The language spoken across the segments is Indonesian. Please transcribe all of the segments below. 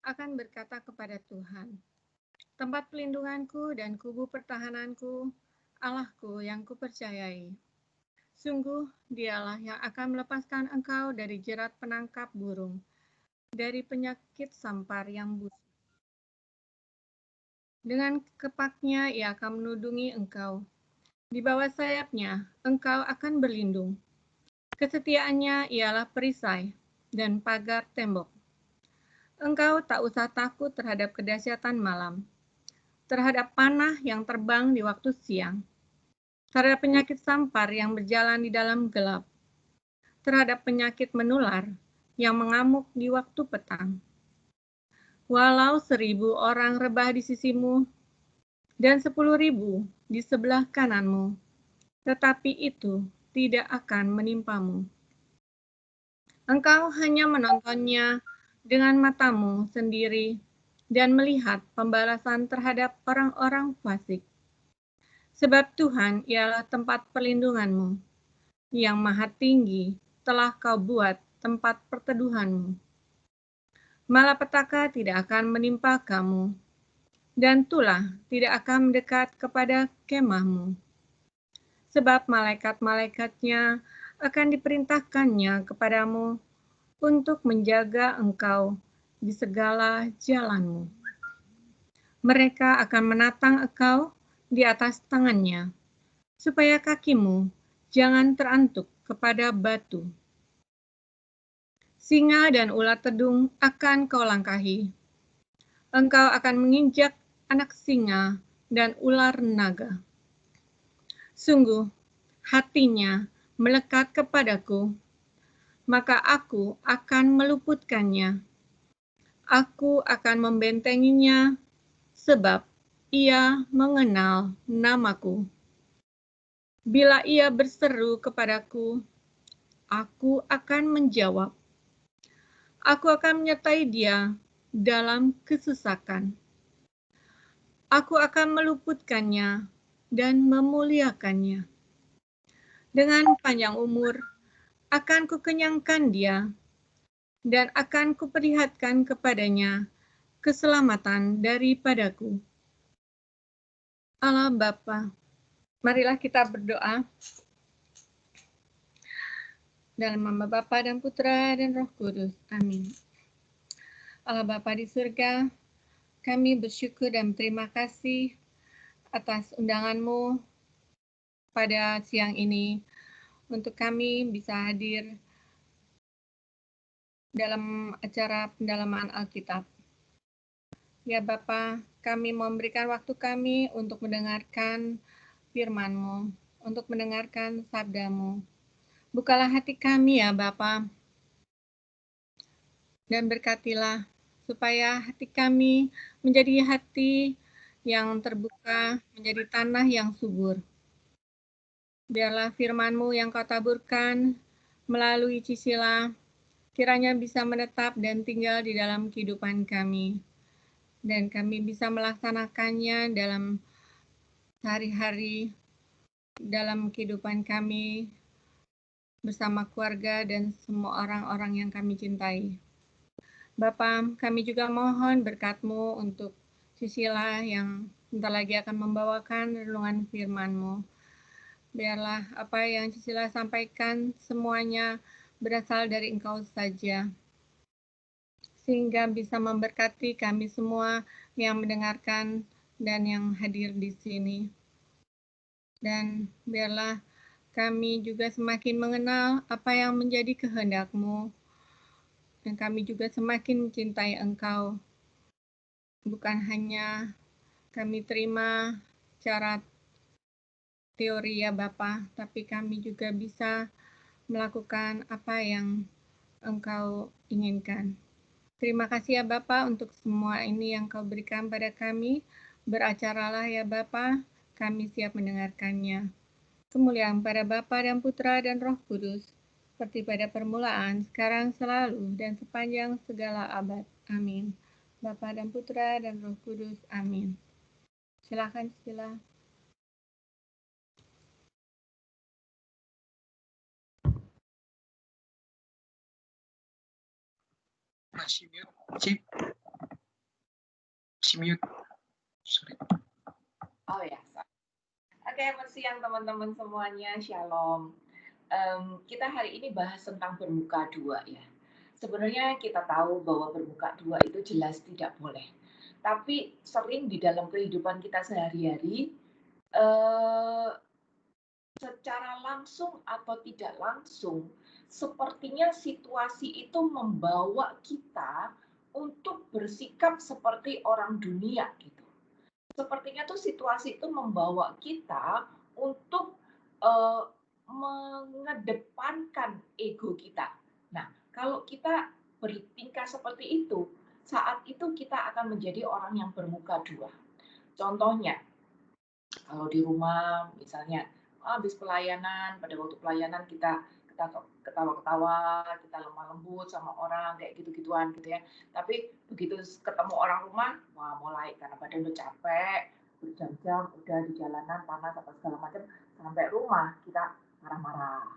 akan berkata kepada Tuhan, tempat pelindunganku dan kubu pertahananku, Allahku yang kupercayai. Sungguh dialah yang akan melepaskan engkau dari jerat penangkap burung, dari penyakit sampar yang busuk. Dengan kepaknya ia akan menudungi engkau. Di bawah sayapnya engkau akan berlindung. Kesetiaannya ialah perisai dan pagar tembok. Engkau tak usah takut terhadap kedahsyatan malam, terhadap panah yang terbang di waktu siang, terhadap penyakit sampar yang berjalan di dalam gelap, terhadap penyakit menular yang mengamuk di waktu petang. Walau 1.000 orang rebah di sisimu dan 10.000 di sebelah kananmu, tetapi itu tidak akan menimpamu. Engkau hanya menontonnya dengan matamu sendiri dan melihat pembalasan terhadap orang-orang fasik. Sebab Tuhan ialah tempat perlindunganmu, yang maha tinggi telah kau buat tempat perteduhanmu. Malapetaka tidak akan menimpa kamu, dan tulah tidak akan mendekat kepada kemahmu. Sebab malaikat-malaikatnya akan diperintahkannya kepadamu untuk menjaga engkau di segala jalanmu. Mereka akan menatang engkau di atas tangannya, supaya kakimu jangan terantuk kepada batu. Singa dan ular tedung akan kau langkahi. Engkau akan menginjak anak singa dan ular naga. Sungguh, hatinya melekat kepadaku, maka aku akan meluputkannya. Aku akan membentenginya, sebab ia mengenal namaku. Bila ia berseru kepadaku, aku akan menjawab. Aku akan menyertai dia dalam kesesakan. Aku akan meluputkannya dan memuliakannya. Dengan panjang umur akan kukenyangkan dia, dan akan kuperlihatkan kepadanya keselamatan daripadaku. Allah Bapa, marilah kita berdoa. Dalam nama Bapa dan Putra dan Roh Kudus. Amin. Allah Bapa di surga, kami bersyukur dan terima kasih atas undangan-Mu pada siang ini untuk kami bisa hadir dalam acara pendalaman Alkitab. Ya Bapa, kami memberikan waktu kami untuk mendengarkan firman-Mu, untuk mendengarkan sabda-Mu. Bukalah hati kami ya Bapa, dan berkatilah supaya hati kami menjadi hati yang terbuka, menjadi tanah yang subur. Biarlah firman-Mu yang Kau taburkan melalui Cisila, kiranya bisa menetap dan tinggal di dalam kehidupan kami. Dan kami bisa melaksanakannya dalam sehari-hari, dalam kehidupan kami bersama keluarga dan semua orang-orang yang kami cintai. Bapa, kami juga mohon berkat-Mu untuk Cisila yang sebentar lagi akan membawakan renungan firman-Mu. Biarlah apa yang Cisila sampaikan semuanya berasal dari Engkau saja, sehingga bisa memberkati kami semua yang mendengarkan dan yang hadir di sini. Dan biarlah kami juga semakin mengenal apa yang menjadi kehendak-Mu, dan kami juga semakin mencintai Engkau. Bukan hanya kami terima cara teori ya Bapa, tapi kami juga bisa melakukan apa yang Engkau inginkan. Terima kasih ya Bapa untuk semua ini yang Kau berikan pada kami. Beracaralah ya Bapa, kami siap mendengarkannya. Kemuliaan pada Bapa dan Putra dan Roh Kudus, seperti pada permulaan, sekarang, selalu, dan sepanjang segala abad. Amin. Bapa dan Putra dan Roh Kudus. Amin. Silakan, Sila. Masih mute, Cip. mute. Sorry. Oh ya. Oke, siang teman-teman semuanya, shalom. Kita hari ini bahas tentang bermuka dua ya. Sebenarnya kita tahu bahwa bermuka dua itu jelas tidak boleh. Tapi sering di dalam kehidupan kita sehari-hari, secara langsung atau tidak langsung, sepertinya situasi itu membawa kita untuk bersikap seperti orang dunia gitu. Sepertinya tuh situasi itu membawa kita untuk mengedepankan ego kita. Nah, kalau kita bertingkah seperti itu, saat itu kita akan menjadi orang yang bermuka dua. Contohnya, kalau di rumah misalnya habis pelayanan, pada waktu pelayanan kita ketawa-ketawa, kita lemah lembut sama orang kayak gitu-gituan gitu ya. Tapi begitu ketemu orang rumah, wah mulai karena badan udah capek, berjam-jam udah di jalanan panas apa segala macam, sampai rumah kita marah-marah,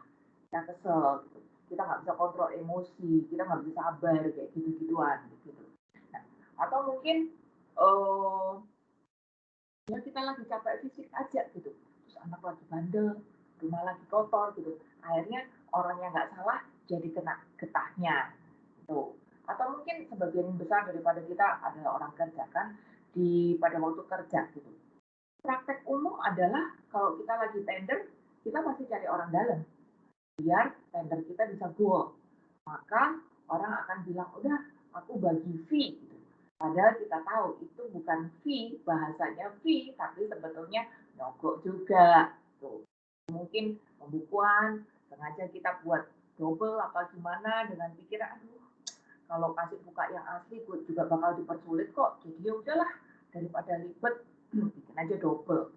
kita kesel gitu. Kita nggak bisa kontrol emosi, kita nggak bisa sabar kayak gitu-gituan gitu. Nah, atau mungkin ya kita lagi capek fisik aja gitu, terus anak lagi bandel, rumah lagi kotor gitu, akhirnya orang yang nggak salah jadi kena getahnya gitu. Atau mungkin sebagian besar daripada kita adalah orang kerja kan, pada waktu kerja gitu, praktek umum adalah kalau kita lagi tender, kita pasti cari orang dalam biar tender kita bisa goal, maka orang akan bilang udah aku bagi fee gitu. Padahal kita tahu itu bukan fee, bahasanya fee, tapi sebetulnya nyogok juga. Tuh. Mungkin pembukuan, sengaja kita buat double apa gimana dengan pikiran, aduh, kalau kasih buka yang asli gue juga bakal dipersulit kok. Jadi ya udahlah, daripada ribet, bikin aja double.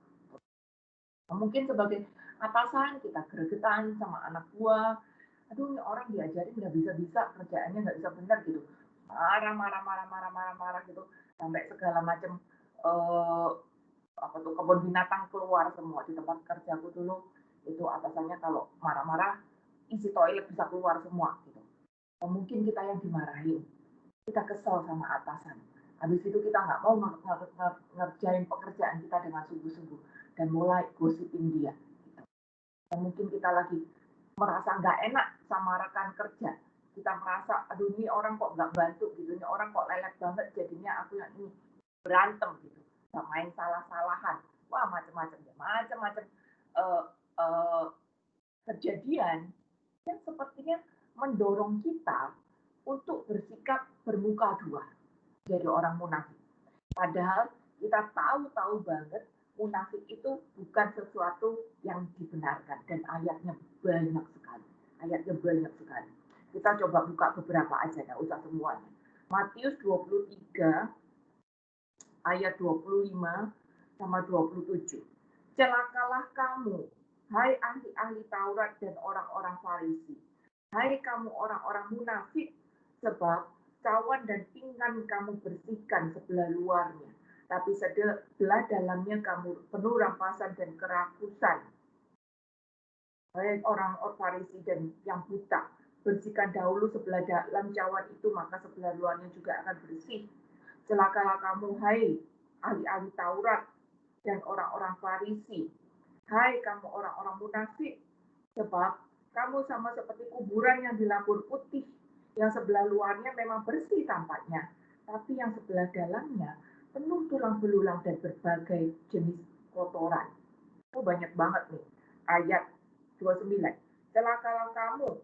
Nah, mungkin sebagai atasan kita gregetan sama anak buah, aduh ini orang diajarin nggak bisa-bisa, kerjaannya nggak bisa benar gitu, marah gitu, sampai segala macam kebun binatang keluar semua di tempat kerjaku dulu. Itu atasannya kalau marah-marah isi toilet bisa keluar semua gitu. Dan mungkin kita yang dimarahin, kita kesel sama atasan, habis itu kita nggak mau ngerjain pekerjaan kita dengan sungguh-sungguh dan mulai gosipin dia gitu. Dan mungkin kita lagi merasa nggak enak sama rekan kerja, kita merasa aduh ini orang kok nggak bantu gitu, ini orang kok lelet banget, jadinya aku yang ini berantem gitu, main salah-salahan, wah macam-macam kejadian yang sepertinya mendorong kita untuk bersikap bermuka dua jadi orang munafik. Padahal kita tahu banget munafik itu bukan sesuatu yang dibenarkan dan ayatnya banyak sekali. Kita coba buka beberapa aja, nggak usah semuanya. Matius 23 ayat 25 sama 27. Celakalah kamu, hai ahli-ahli Taurat dan orang-orang Farisi. Hai kamu orang-orang munafik, sebab cawan dan pinggan kamu bersihkan sebelah luarnya, tapi sebelah dalamnya kamu penuh rampasan dan kerakusan. Hai orang Farisi dan yang buta, bersihkan dahulu sebelah dalam cawan itu, maka sebelah luarnya juga akan bersih. Celakalah kamu, hai ahli-ahli Taurat dan orang-orang Farisi. Hai kamu orang-orang munafik, sebab kamu sama seperti kuburan yang dilapur putih, yang sebelah luarnya memang bersih tampaknya, tapi yang sebelah dalamnya penuh tulang belulang dan berbagai jenis kotoran. Oh, banyak banget nih. Ayat 29. Celakalah kamu.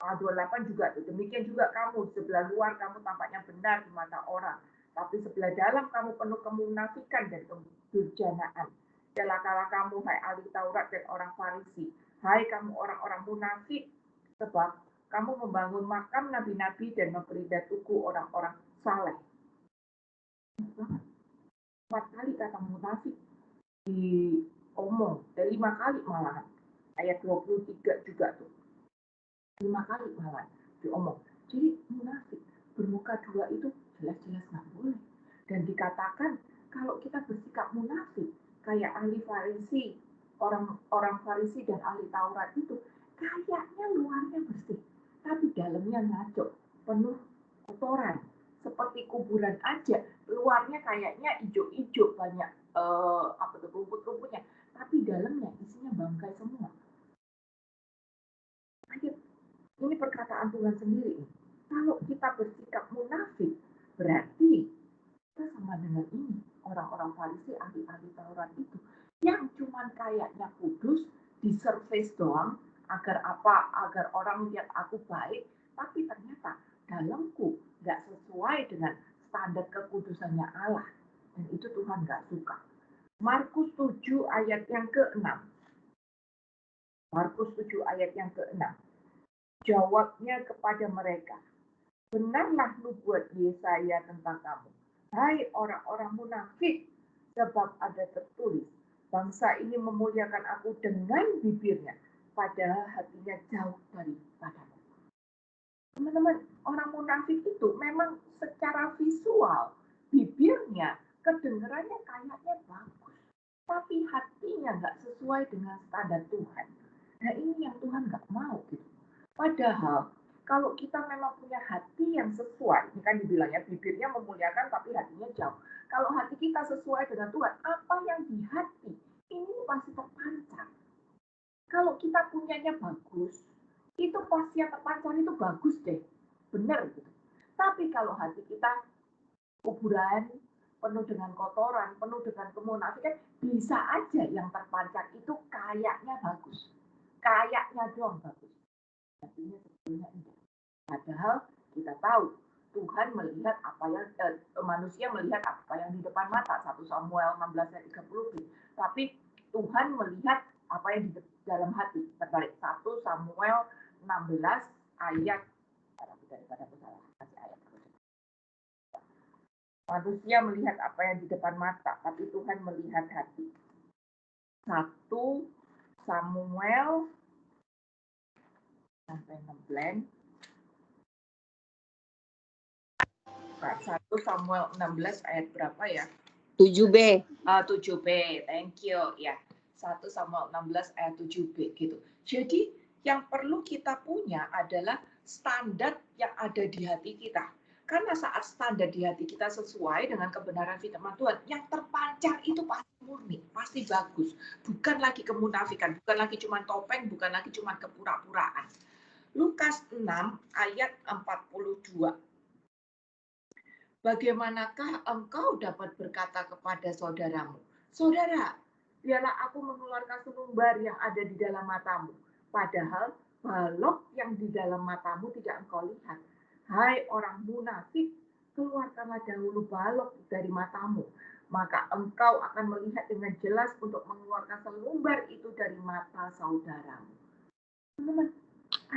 28 juga tuh. Demikian juga kamu, sebelah luar kamu tampaknya benar di mata orang, tapi sebelah dalam kamu penuh kemunafikan dan kedurjanaan. Celakalah kamu, hai ahli Taurat dan orang Farisi. Hai kamu orang-orang munafik, sebab kamu membangun makam nabi-nabi dan memberi tugu orang-orang saleh. 4 kali kata munafik diomong, dan 5 kali malahan. Ayat 23 juga tuh. 5 kali malah diomong. Jadi munafik bermuka dua itu jelas-jelas nggak boleh. Dan dikatakan kalau kita bersikap munafik kayak ahli Farisi, orang Farisi dan ahli Taurat itu kayaknya luarnya bersih, tapi dalamnya ngaco, penuh kotoran, seperti kuburan aja. Luarnya kayaknya hijau-hijau, banyak rumput-rumputnya, tapi dalamnya isinya bangkai semua. Ini perkataan Tuhan sendiri. Kalau kita bersikap munafik, berarti kita sama dengan ini, orang-orang Farisi, ahli-ahli Taurat itu, yang cuman kayaknya kudus, di surface doang, agar orang lihat aku baik, tapi ternyata dalamku nggak sesuai dengan standar kekudusannya Allah. Dan itu Tuhan nggak suka. Markus 7 ayat yang ke-6. Markus 7 ayat yang ke-6. Jawabnya kepada mereka, benarlah nubuat Yesaya tentang kamu, hai orang-orang munafik, sebab ada tertulis, bangsa ini memuliakan aku dengan bibirnya, padahal hatinya jauh daripadamu. Teman-teman, orang munafik itu memang secara visual, bibirnya, kedengarannya kayaknya bagus, tapi hatinya nggak sesuai dengan standar Tuhan. Nah ini yang Tuhan nggak mau gitu. Padahal kalau kita memang punya hati yang sesuai, ini kan dibilangnya bibirnya memuliakan tapi hatinya jauh. Kalau hati kita sesuai dengan Tuhan, apa yang di hati ini pasti terpancar. Kalau kita punyanya bagus, itu pasti yang terpancar itu bagus deh, benar gitu. Tapi kalau hati kita kuburan, penuh dengan kotoran, penuh dengan kemunafikan, bisa aja yang terpancar itu kayaknya bagus, kayaknya doang bagus. Artinya sebetulnya enggak. Padahal kita tahu Tuhan melihat apa yang manusia melihat apa yang di depan mata, 1 Samuel 16 ayat 30. Tapi Tuhan melihat apa yang di dalam hati. Terbalik, 1 Samuel 16 ayat daripada salah ayat. Manusia melihat apa yang di depan mata, tapi Tuhan melihat hati. 1 Samuel sampai 16. 1 Samuel 16 ayat berapa ya? 7b. 7b, thank you. Ya, 1 Samuel 16 ayat 7b gitu. Jadi yang perlu kita punya adalah standar yang ada di hati kita. Karena saat standar di hati kita sesuai dengan kebenaran firman Tuhan, yang terpancar itu pasti murni, pasti bagus. Bukan lagi kemunafikan, bukan lagi cuma topeng, bukan lagi cuma kepura-puraan. Lukas 6 ayat 42. Bagaimanakah engkau dapat berkata kepada saudaramu, saudara, biarlah aku mengeluarkan selumbar yang ada di dalam matamu, padahal balok yang di dalam matamu tidak engkau lihat. Hai orang munafik, keluarkanlah dahulu balok dari matamu, maka engkau akan melihat dengan jelas untuk mengeluarkan selumbar itu dari mata saudaramu. Teman-teman,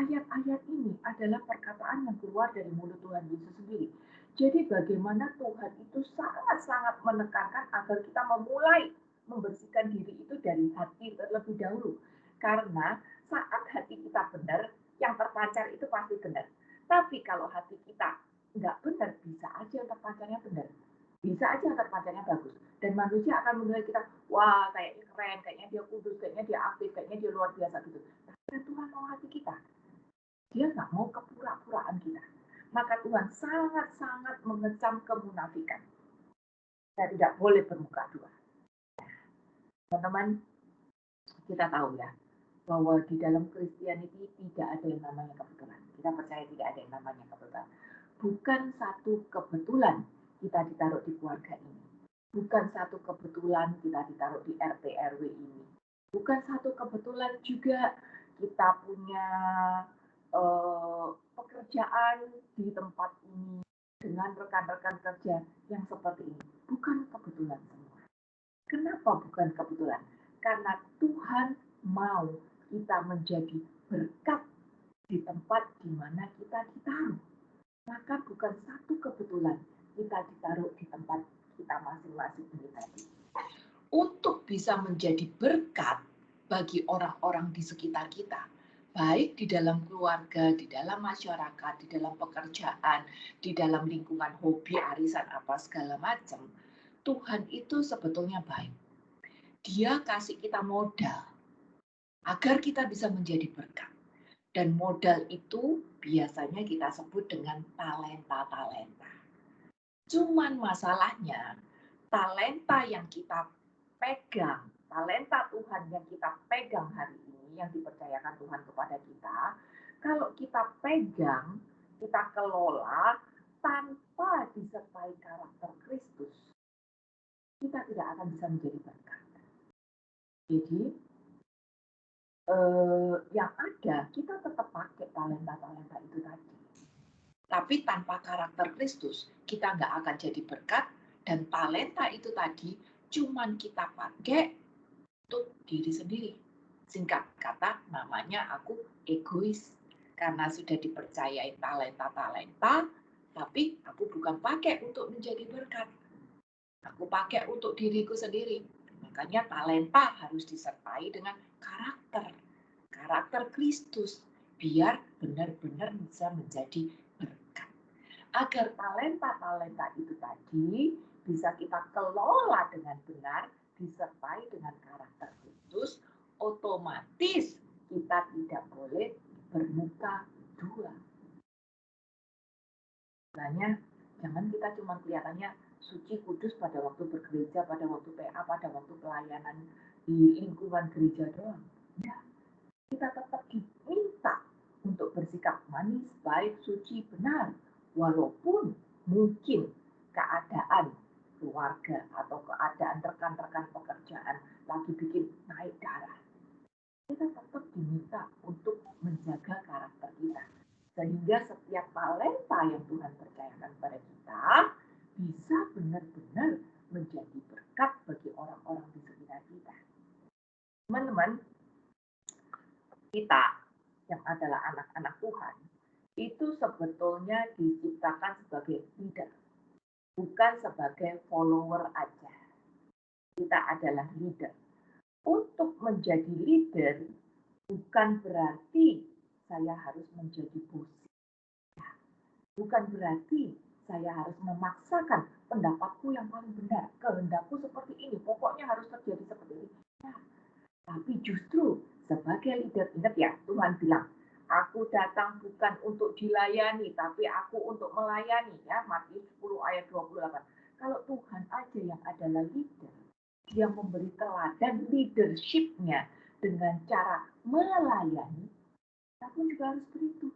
ayat-ayat ini adalah perkataan yang keluar dari mulut Tuhan Yesus sendiri. Jadi bagaimana Tuhan itu sangat-sangat menekankan agar kita memulai membersihkan diri itu dari hati terlebih dahulu. Karena saat hati kita benar, yang terpancar itu pasti benar. Tapi kalau hati kita nggak benar, bisa aja yang terpancarnya benar. Bisa aja yang terpancarnya bagus. Dan manusia akan menilai kita, wah kayaknya keren, kayaknya dia kudus, kayaknya dia aktif, kayaknya dia luar biasa gitu. Tapi Tuhan mau hati kita. Dia nggak mau kepura-puraan kita. Maka Tuhan sangat-sangat mengecam kemunafikan. Kita tidak boleh bermuka dua. Teman-teman, kita tahu ya, bahwa di dalam Kristianiti tidak ada yang namanya kebetulan. Kita percaya tidak ada yang namanya kebetulan. Bukan satu kebetulan kita ditaruh di keluarga ini. Bukan satu kebetulan kita ditaruh di RT RW ini. Bukan satu kebetulan juga kita punya pekerjaan di tempat ini dengan rekan-rekan kerja yang seperti ini. Bukan kebetulan semua. Kenapa bukan kebetulan? Karena Tuhan mau kita menjadi berkat di tempat di mana kita ditaruh. Maka bukan satu kebetulan kita ditaruh di tempat kita masing-masing ini tadi. Untuk bisa menjadi berkat bagi orang-orang di sekitar kita, baik di dalam keluarga, di dalam masyarakat, di dalam pekerjaan, di dalam lingkungan hobi, arisan, apa segala macam, Tuhan itu sebetulnya baik. Dia kasih kita modal agar kita bisa menjadi berkat. Dan modal itu biasanya kita sebut dengan talenta-talenta. Cuman masalahnya, talenta yang kita pegang, talenta Tuhan yang kita pegang hari ini, yang dipercayakan Tuhan kepada kita, kalau kita pegang, kita kelola tanpa disertai karakter Kristus, kita tidak akan bisa menjadi berkat. Jadi, yang ada, kita tetap pakai talenta-talenta itu tadi. Tapi tanpa karakter Kristus, kita nggak akan jadi berkat, dan talenta itu tadi cuman kita pakai untuk diri sendiri. Singkat kata, namanya aku egois. Karena sudah dipercayai talenta-talenta, tapi aku bukan pakai untuk menjadi berkat. Aku pakai untuk diriku sendiri. Makanya talenta harus disertai dengan karakter Kristus, biar benar-benar bisa menjadi berkat. Agar talenta-talenta itu tadi bisa kita kelola dengan benar, disertai dengan karakter Kristus, otomatis kita tidak boleh bermuka dua. Makanya jangan kita cuma kelihatannya suci kudus pada waktu bergereja, pada waktu PA, pada waktu pelayanan di lingkungan gereja doang. Ya, kita tetap diminta untuk bersikap manis, baik, suci, benar. Walaupun mungkin keadaan keluarga atau keadaan rekan-rekan pekerjaan lagi bikin naik darah. Kita tetap diminta untuk menjaga karakter kita. Sehingga setiap talenta yang Tuhan percayakan kepada kita bisa benar-benar menjadi berkat bagi orang-orang di sekitar kita. Teman-teman, kita yang adalah anak-anak Tuhan, itu sebetulnya diciptakan sebagai leader, bukan sebagai follower aja. Kita adalah leader. Untuk menjadi leader, bukan berarti saya harus menjadi bos. Bukan berarti saya harus memaksakan pendapatku yang paling benar, kehendakku seperti ini, pokoknya harus terjadi seperti ini. Nah, tapi justru sebagai leader, ingat ya, Tuhan bilang, aku datang bukan untuk dilayani, tapi aku untuk melayani. Ya, Matius 10 ayat 28. Kalau Tuhan aja yang adalah leader, dia memberi teladan leadership-nya dengan cara melayani, kita pun juga harus begitu.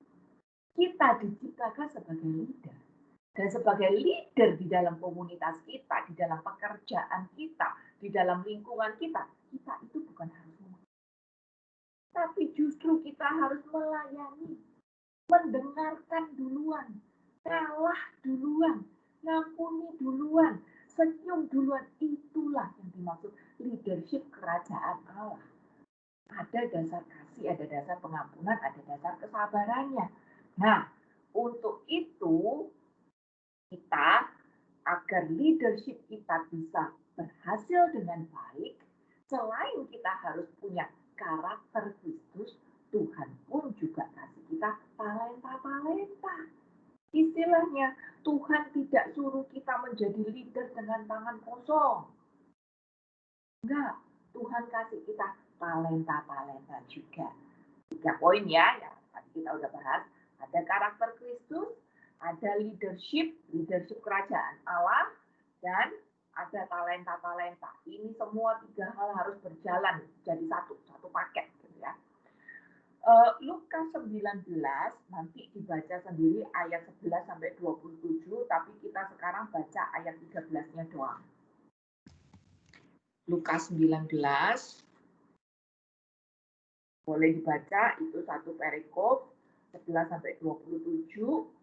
Kita diciptakan sebagai leader. Dan sebagai leader di dalam komunitas kita, di dalam pekerjaan kita, di dalam lingkungan kita, kita itu bukan harus tapi justru kita harus melayani, mendengarkan duluan, kalah duluan, ngampuni duluan, senyum duluan. Itulah yang dimaksud leadership kerajaan Allah. Ada dasar kasih, ada dasar pengampunan, ada dasar kesabarannya. Nah, untuk itu kita, agar leadership kita bisa berhasil dengan baik, selain kita harus punya karakter Kristus, Tuhan pun juga kasih kita talenta-talenta. Istilahnya, Tuhan tidak suruh kita menjadi leader dengan tangan kosong. Enggak, Tuhan kasih kita talenta-talenta juga. 3 poin ya, tadi kita udah bahas. Ada karakter Kristus, ada leadership kerajaan Allah, dan ada talenta-talenta. Ini semua 3 hal harus berjalan jadi satu paket gitu ya. Lukas 19 nanti dibaca sendiri ayat 11 sampai 27, tapi kita sekarang baca ayat 13-nya doang. Lukas 19 boleh dibaca, itu satu perikop 11 sampai 27.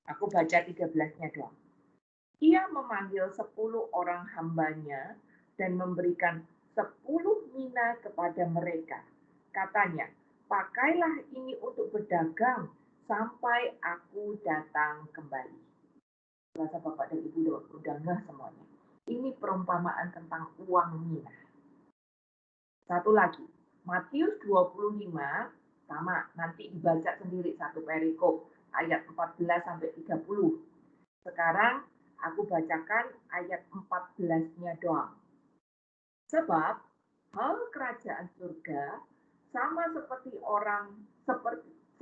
Aku baca 13-nya doang. Ia memanggil 10 orang hambanya dan memberikan 10 mina kepada mereka. Katanya, pakailah ini untuk berdagang sampai aku datang kembali. Rasa Bapak dan Ibu udah ngeh semuanya. Ini perumpamaan tentang uang mina. Satu lagi, Matius 25, sama, nanti dibaca sendiri satu perikop, ayat 14 sampai 30. Sekarang aku bacakan ayat 14-nya doang. Sebab hal kerajaan surga sama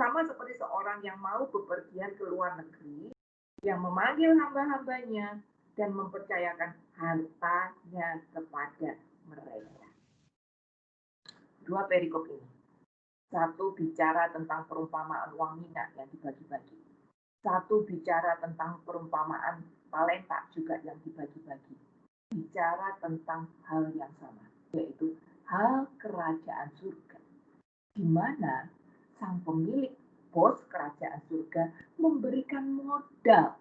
Sama seperti seorang yang mau bepergian ke luar negeri, yang memanggil hamba-hambanya dan mempercayakan hartanya kepada mereka. Dua perikop ini. Satu bicara tentang perumpamaan uang mina yang dibagi-bagi. Satu bicara tentang perumpamaan talenta juga yang dibagi-bagi. Bicara tentang hal yang sama, yaitu hal kerajaan surga. Di mana sang pemilik, bos kerajaan surga, memberikan modal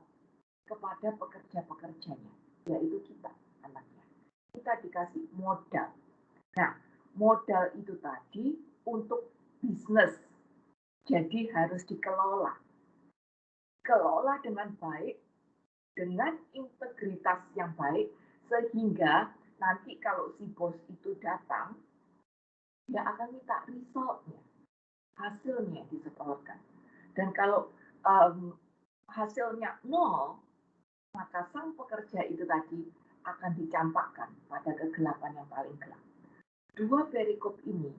kepada pekerja-pekerjanya, yaitu kita, anaknya. Kita dikasih modal. Nah, modal itu tadi untuk bisnis, jadi harus dikelola. Kelola dengan baik, dengan integritas yang baik, sehingga nanti kalau si bos itu datang, dia akan minta resultnya, hasilnya disetorkan. Dan kalau hasilnya nol, maka sang pekerja itu tadi akan dicampakkan pada kegelapan yang paling gelap. Dua perikop ini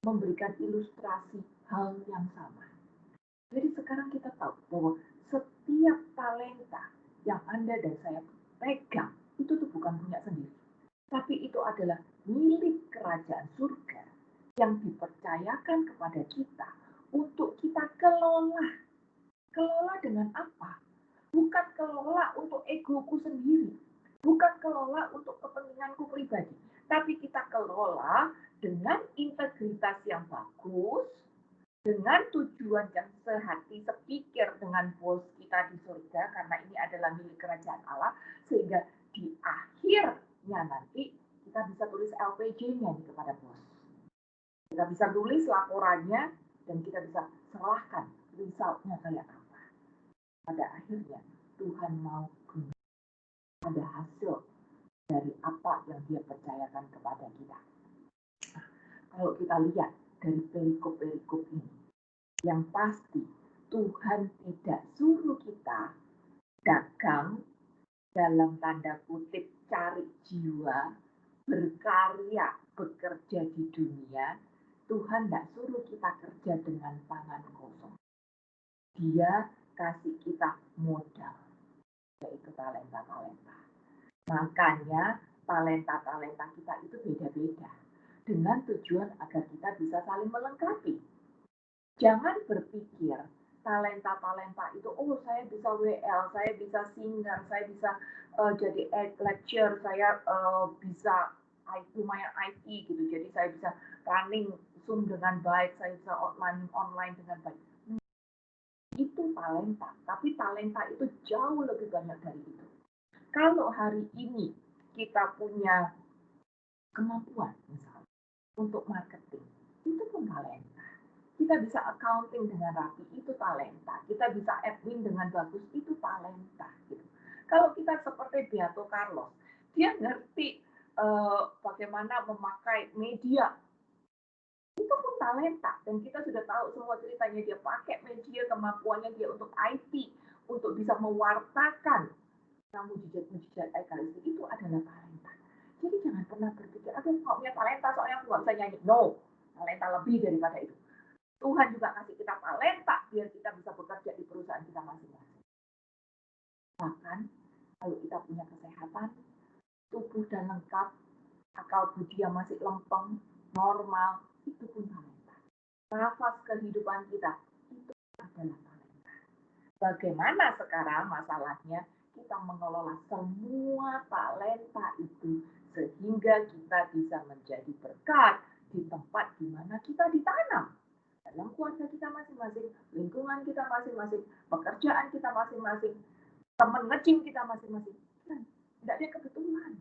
memberikan ilustrasi hal yang sama. Jadi sekarang kita tahu bahwa setiap talenta yang Anda dan saya pegang, itu tuh bukan punya sendiri. Tapi itu adalah milik kerajaan surga yang dipercayakan kepada kita untuk kita kelola. Kelola dengan apa? Bukan kelola untuk egoku sendiri. Bukan kelola untuk kepentinganku pribadi. Tapi kita kelola dengan integritas yang bagus, dengan tujuan yang sehati, sepikir dengan bos kita di surga, karena ini adalah milik kerajaan Allah, sehingga di akhirnya nanti kita bisa tulis LPJ-nya kepada bos. Kita bisa tulis laporannya, dan kita bisa serahkan resultnya kayak apa. Pada akhirnya, Tuhan mau ada hasil dari apa yang dia percayakan kepada kita. Nah, kalau kita lihat dari perikop-perikop ini, yang pasti Tuhan tidak suruh kita dagang dalam tanda kutip cari jiwa, berkarya, bekerja di dunia. Tuhan tidak suruh kita kerja dengan tangan kosong. Dia kasih kita modal, yaitu talenta-talenta. Makanya talenta-talenta kita itu beda-beda, dengan tujuan agar kita bisa saling melengkapi. Jangan berpikir talenta-talenta itu, oh saya bisa WL, saya bisa singer, saya bisa jadi lecturer, saya bisa lumayan IT gitu, jadi saya bisa running Zoom dengan baik, saya bisa online dengan baik. Itu talenta, tapi talenta itu jauh lebih banyak dari itu. Kalau hari ini kita punya kemampuan misalnya untuk marketing, itu pun talenta. Kita bisa accounting dengan rapi, itu talenta. Kita bisa admin dengan bagus, itu talenta. Gitu. Kalau kita seperti Beato Carlos, dia ngerti bagaimana memakai media, itu pun talenta. Dan kita sudah tahu semua ceritanya, dia pakai media, kemampuannya dia untuk IT, untuk bisa mewartakan mujizat-mujizat Ekaristi, itu adalah talenta. Jadi jangan pernah berpikir, aduh nggak punya talenta soalnya aku nggak bisa nyanyi. No, talenta lebih daripada itu. Tuhan juga kasih kita talenta biar kita bisa bekerja di perusahaan kita masing-masing. Bahkan kalau kita punya kesehatan, tubuh dan lengkap, akal budi yang masih lempeng, normal, itu pun talenta. Nafas kehidupan kita, itu adalah talenta. Bagaimana sekarang masalahnya? Kita mengelola semua talenta itu sehingga kita bisa menjadi berkat di tempat di mana kita ditanam. Dalam keluarga kita masing-masing, lingkungan kita masing-masing, pekerjaan kita masing-masing, teman ngecim kita masing-masing. Tidak ada kebetulan.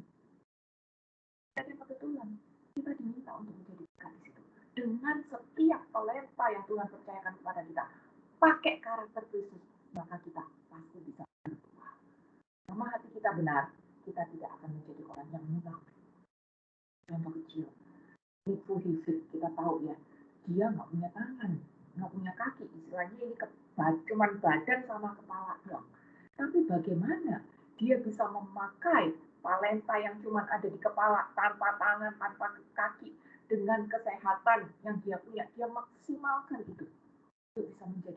Tidak ada kebetulan. Kita diminta untuk menjadi berkat di situ. Dengan setiap talenta yang Tuhan percayakan kepada kita, pakai karakter Kristus, maka kita pasti bisa berbuah. Sama hati kita benar, kita tidak akan menjadi orang yang munafik. Contoh kecil, Nipu Hizib, kita tahu ya, dia nggak punya tangan, nggak punya kaki, istilahnya ini cuma badan sama kepala doang. Tapi bagaimana dia bisa memakai talenta yang cuma ada di kepala, tanpa tangan, tanpa kaki, dengan kesehatan yang dia punya, dia maksimalkan itu bisa menjadi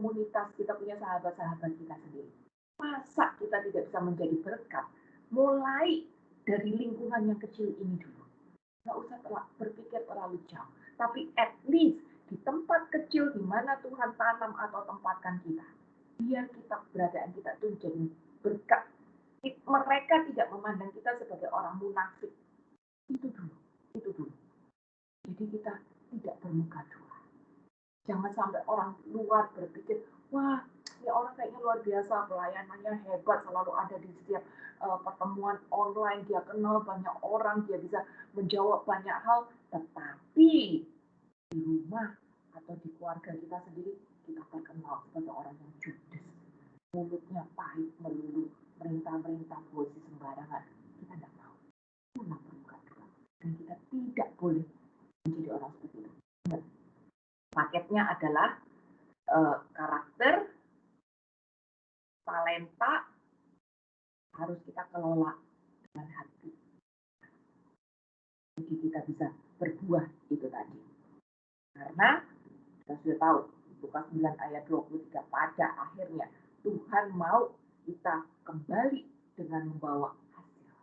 komunitas, kita punya sahabat-sahabat kita sendiri. Masa kita tidak bisa menjadi berkat? Mulai dari lingkungan yang kecil ini dulu. Nggak usah berpikir terlalu jauh. Tapi at least di tempat kecil di mana Tuhan tanam atau tempatkan kita, biar kita keberadaan kita itu menjadi berkat. Mereka tidak memandang kita sebagai orang munafik. Itu dulu. Jadi kita tidak bermuka dua. Jangan sampai orang luar berpikir, wah, ini orang kayaknya luar biasa, pelayanannya hebat, selalu ada di setiap pertemuan online, dia kenal banyak orang, dia bisa menjawab banyak hal, tetapi di rumah atau di keluarga kita sendiri, kita terkenal sebagai orang yang judes, mulutnya pahit melulu, merintah-merintah bosi sembarangan. Kita tidak mau. Pulang bermuka dua. Dan kita tidak boleh menjadi orang seperti itu. Nah, paketnya adalah karakter, talenta, harus kita kelola dengan hati. Jadi kita bisa berbuah itu tadi. Karena kita sudah tahu, Lukas 9 ayat 23, pada akhirnya Tuhan mau kita kembali dengan membawa hasil.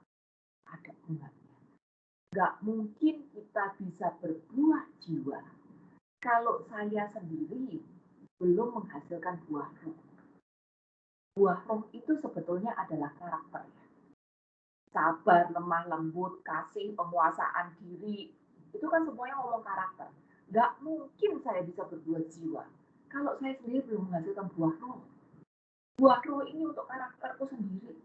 Ada bunganya. Nggak mungkin kita bisa berbuah jiwa kalau saya sendiri belum menghasilkan buah roh. Buah roh itu sebetulnya adalah karakter. Sabar, lemah lembut, kasih, penguasaan diri. Itu kan semuanya ngomong karakter. Nggak mungkin saya bisa berbuah jiwa kalau saya sendiri belum menghasilkan buah roh. Buah roh ini untuk karakterku sendiri.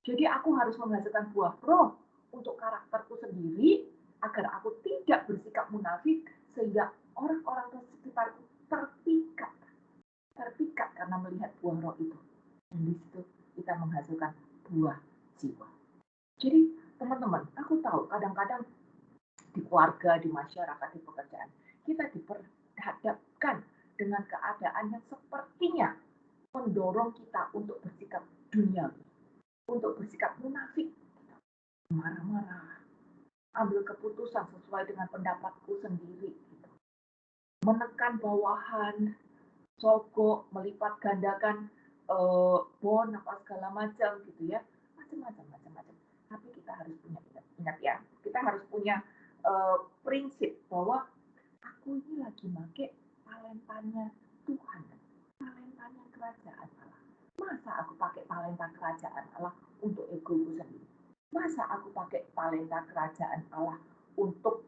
Jadi aku harus menghasilkan buah roh untuk karakterku sendiri agar aku tidak bersikap munafik sehingga orang-orang di sekitarku terpikat karena melihat buah roh itu. Dan di situ kita menghasilkan buah jiwa. Jadi teman-teman, aku tahu kadang-kadang di keluarga, di masyarakat, di pekerjaan, kita diperhadapkan dengan keadaan yang sepertinya mendorong kita untuk bersikap duniawi, untuk bersikap munafik, marah-marah, ambil keputusan sesuai dengan pendapatku sendiri, menekan bawahan, sogok, melipat gandakan bon apa segala macam gitu ya, macam-macam. Tapi kita harus punya, ingat ya, kita harus punya prinsip bahwa aku ini lagi make talentanya Tuhan, talentanya kerajaan Allah. Masa aku pakai talenta kerajaan Allah untuk egoku sendiri? Masa aku pakai talenta kerajaan Allah untuk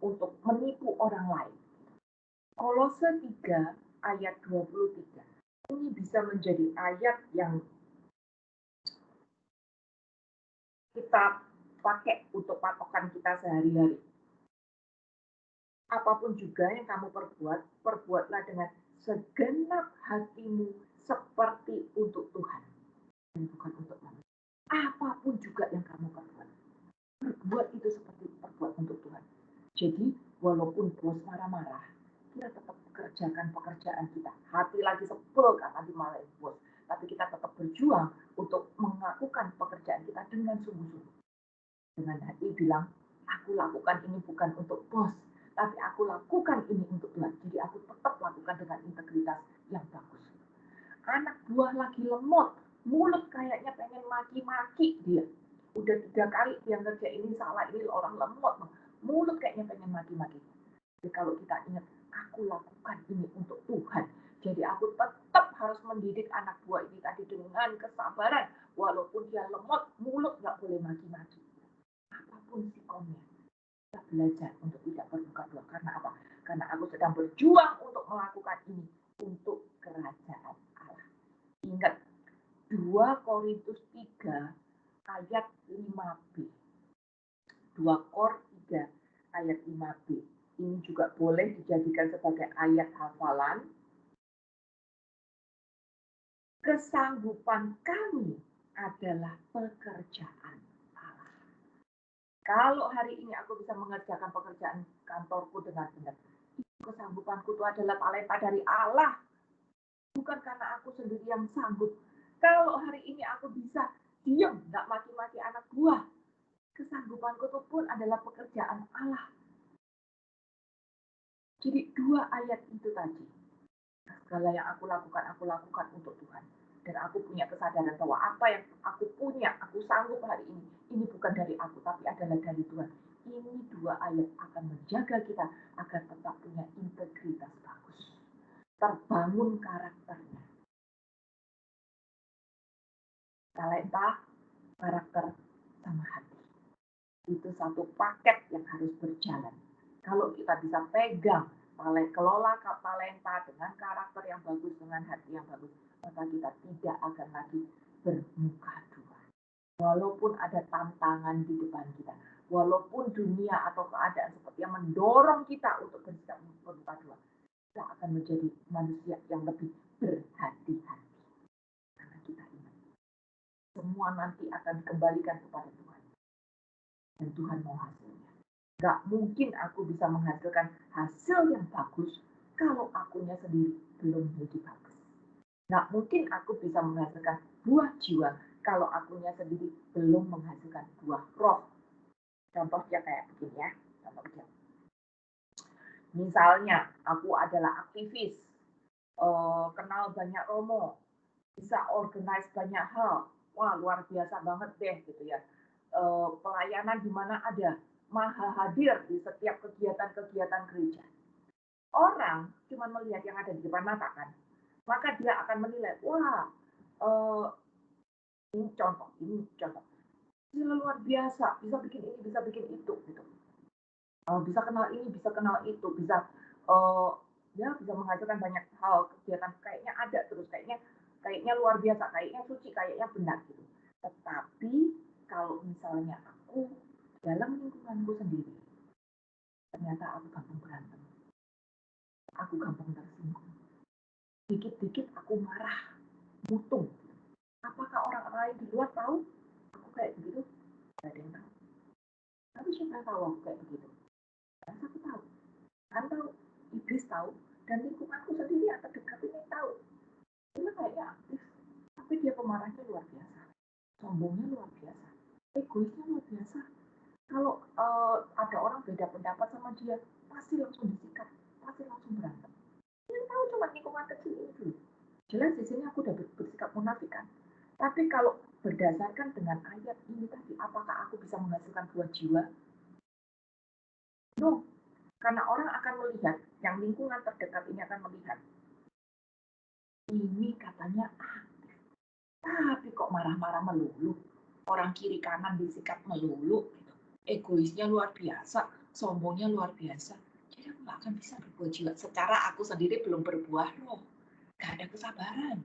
untuk menipu orang lain? Kolose 3 ayat 23. Ini bisa menjadi ayat yang kita pakai untuk patokan kita sehari-hari. Apapun juga yang kamu perbuatlah dengan segenap hatimu seperti untuk Tuhan dan bukan untuk manusia. Apapun juga yang kamu perbuat itu seperti perbuat untuk Tuhan. Jadi walaupun bos marah-marah, kita tetap kerjakan pekerjaan kita. Hati lagi sebel karena dimarahin bos, tapi kita tetap berjuang untuk melakukan pekerjaan kita dengan sungguh-sungguh. Dengan hati bilang, aku lakukan ini bukan untuk bos, tapi aku lakukan ini untuk Tuhan. Jadi aku tetap lakukan dengan integritas yang bagus. Anak buah lagi lemot, mulut kayaknya pengen maki-maki dia. Udah 3 kali dia kerja ini salah, ini orang lemot, mulut kayaknya pengen maki-maki. Jadi kalau kita ingat, aku lakukan ini untuk Tuhan. Jadi aku tetap harus mendidik anak buah ini tadi dengan kesabaran. Walaupun dia lemot, mulut nggak boleh maki-maki. Apapun sikonnya, kita belajar untuk tidak bermuka dua. Karena apa? Karena aku sedang berjuang untuk melakukan ini untuk kerajaan Allah. Ingat, 2 Korintus 3 ayat 5b. 2 Kor 3 ayat 5b. Ini juga boleh dijadikan sebagai ayat hafalan. Kesanggupan kami adalah pekerjaan Allah. Kalau hari ini aku bisa mengerjakan pekerjaan kantorku dengan benar, kesanggupanku itu adalah talenta dari Allah. Bukan karena aku sendiri yang sanggup. Kalau hari ini aku bisa diam, nggak maki-maki anak buah, kesanggupanku itu pun adalah pekerjaan Allah. Jadi 2 ayat itu tadi, segala yang aku lakukan untuk Tuhan. Dan aku punya kesadaran bahwa apa yang aku punya, aku sanggup hari ini bukan dari aku, tapi adalah dari Tuhan. Ini 2 ayat akan menjaga kita agar tetap punya integritas bagus. Terbangun karakternya. Talenta, karakter, sama hati. Itu satu paket yang harus berjalan. Kalau kita bisa pegang, kelola talenta dengan karakter yang bagus, dengan hati yang bagus, maka kita tidak akan lagi bermuka dua. Walaupun ada tantangan di depan kita, walaupun dunia atau keadaan seperti yang mendorong kita untuk bersikap bermuka dua, kita akan menjadi manusia yang lebih berhati-hati. Karena kita ingat, semua nanti akan dikembalikan kepada Tuhan. Dan Tuhan mau hasilnya. Gak mungkin aku bisa menghasilkan hasil yang bagus kalau akunya sendiri belum menjadi bagus. Gak mungkin aku bisa menghasilkan buah jiwa kalau akunya sendiri belum menghasilkan buah roh. Contohnya kayak begini ya. Contohnya. Misalnya aku adalah aktivis, kenal banyak romo, bisa organize banyak hal. Wah, luar biasa banget deh gitu ya. Pelayanan di mana ada, maha hadir di setiap kegiatan-kegiatan gereja. Orang cuma melihat yang ada di depan mata kan, maka dia akan menilai, wah, ini contoh, ini luar biasa, bisa bikin ini, bisa bikin itu, gitu. Bisa kenal ini, bisa kenal itu, bisa ya bisa menghasilkan banyak hal kegiatan, kayaknya ada terus, kayaknya luar biasa, kayaknya suci, kayaknya benar gitu. Tetapi kalau misalnya aku dalam lingkunganku sendiri, ternyata aku gampang berantem, aku gampang tersinggung, dikit-dikit aku marah, mutung. Apakah orang lain di luar tahu aku kayak begitu? Tidak ada yang tahu. Tapi siapa yang tahu aku kayak begitu? Karena aku tahu. Kan tahu, iblis tahu, dan lingkunganku sendiri yang terdekat ini tahu. Dia kayaknya aktif, tapi dia pemarahnya luar biasa, sombongnya luar biasa, egoisnya luar biasa. Kalau ada orang beda pendapat sama dia, pasti langsung disikat, pasti langsung berantem. Dia tahu cuma lingkungan kecil ini dulu. Jelas di sini aku udah bersikap munafik kan. Tapi kalau berdasarkan dengan ayat ini tadi, apakah aku bisa menghasilkan buah jiwa? No, karena orang akan melihat, yang lingkungan terdekat ini akan melihat, ini katanya aktif, tapi kok marah-marah melulu, orang kiri kanan disikat melulu, gitu. Egoisnya luar biasa, sombongnya luar biasa. Jadi aku nggak akan bisa berbuah jiwa. Secara aku sendiri belum berbuah loh, nggak ada kesabaran,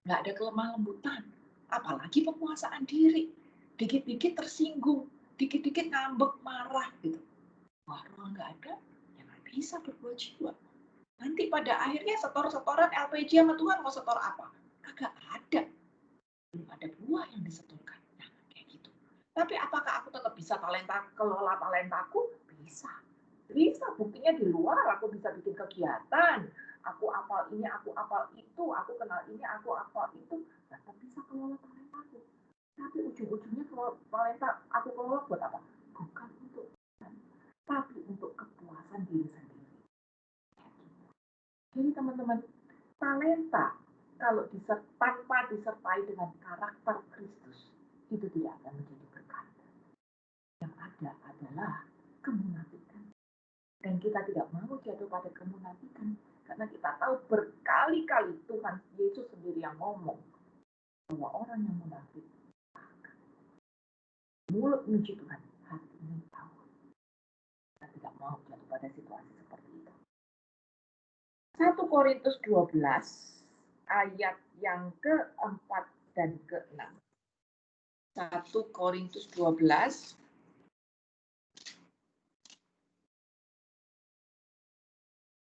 nggak ada kelemah lembutan, apalagi penguasaan diri. Dikit-dikit tersinggung, dikit-dikit ngambek, marah gitu. Wah, roh nggak ada, ya nggak bisa berbuah jiwa. Nanti pada akhirnya setor-setoran LPG sama Tuhan mau setor apa? Kagak ada. Belum ada buah yang disetorkan. Nah, kayak gitu. Tapi apakah aku tetap bisa kelola talentaku? Bisa. Bisa, buktinya di luar aku bisa bikin kegiatan. Aku apal ini, aku apal itu, aku kenal ini, aku apal itu. Tetap bisa kelola talentaku. Tapi ujung-ujungnya talenta aku kelola buat apa? Bukan untuk Tuhan, tapi untuk kepuasan diri sendiri. Jadi teman-teman, talenta kalau tanpa disertai dengan karakter Kristus, itu tidak akan menjadi berkat. Yang ada adalah kemunafikan. Dan kita tidak mau jatuh pada kemunafikan, karena kita tahu berkali-kali Tuhan Yesus sendiri yang ngomong bahwa orang yang munafik, mulut muji Tuhan, hatinya tahu. Kita tidak mau jatuh pada situasi seperti itu. 1 Korintus 12 ayat yang ke-4 dan ke-6. 1 Korintus 12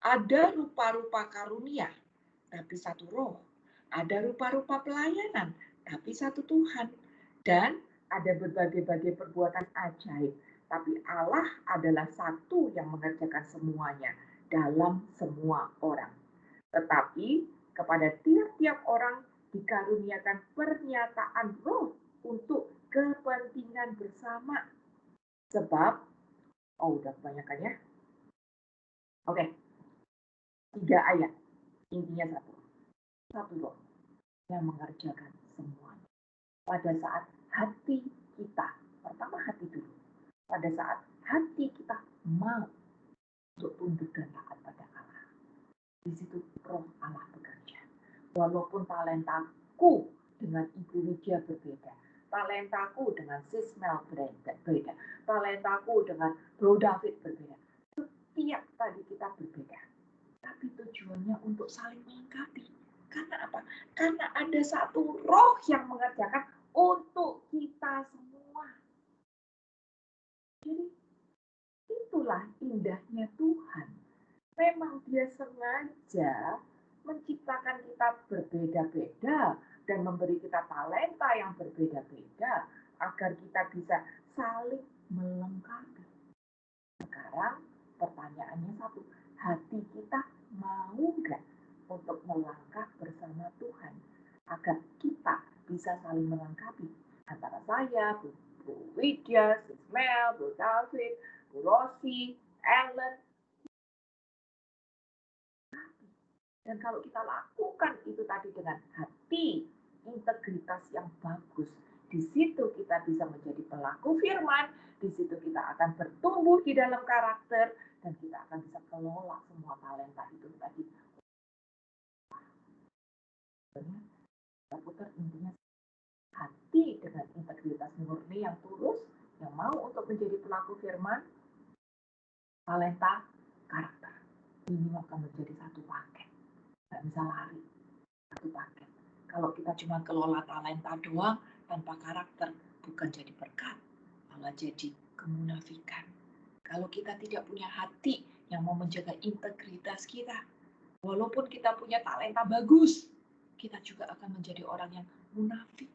ada rupa-rupa karunia, tapi satu roh. Ada rupa-rupa pelayanan, tapi satu Tuhan. Dan ada berbagai-bagai perbuatan ajaib, tapi Allah adalah satu yang mengerjakan semuanya dalam semua orang. Tetapi kepada tiap-tiap orang dikaruniakan pernyataan roh untuk kepentingan bersama. Sebab, udah kebanyakan ya. Oke, 3 ayat. Intinya satu roh yang mengerjakan semuanya. Pada saat hati kita, pertama hati dulu. Pada saat hati kita mau untuk tunduk dan taat pada Allah, di situ roh Allah bekerja. Walaupun talentaku dengan Ibu Widya berbeda, talentaku dengan Sis Mel berbeda, talentaku dengan Bro David berbeda. Setiap tadi kita berbeda. Tapi tujuannya untuk saling melengkapi. Karena apa? Karena ada satu roh yang mengerjakan untuk kita semua. Jadi itulah indahnya Tuhan. Memang Dia sengaja menciptakan kita berbeda-beda dan memberi kita talenta yang berbeda-beda agar kita bisa saling melengkapi. Sekarang pertanyaannya satu, hati kita mau nggak untuk melangkah bersama Tuhan agar kita bisa saling melengkapi antara saya, Bu Widya, Sis Mel, Bu David, Bu Rosi, Ellen. Dan kalau kita lakukan itu tadi dengan hati, integritas yang bagus, di situ kita bisa menjadi pelaku firman, di situ kita akan bertumbuh di dalam karakter, dan kita akan bisa kelola semua talenta itu tadi. Kita putar intinya hati dengan integritas murni yang tulus, yang mau untuk menjadi pelaku firman, talenta, karakter. Ini akan menjadi satu paket. Nggak bisa lari, satu paket. Kalau kita cuma kelola talenta doang, tanpa karakter, bukan jadi berkat, malah jadi kemunafikan. Kalau kita tidak punya hati yang mau menjaga integritas kita, walaupun kita punya talenta bagus, kita juga akan menjadi orang yang munafik.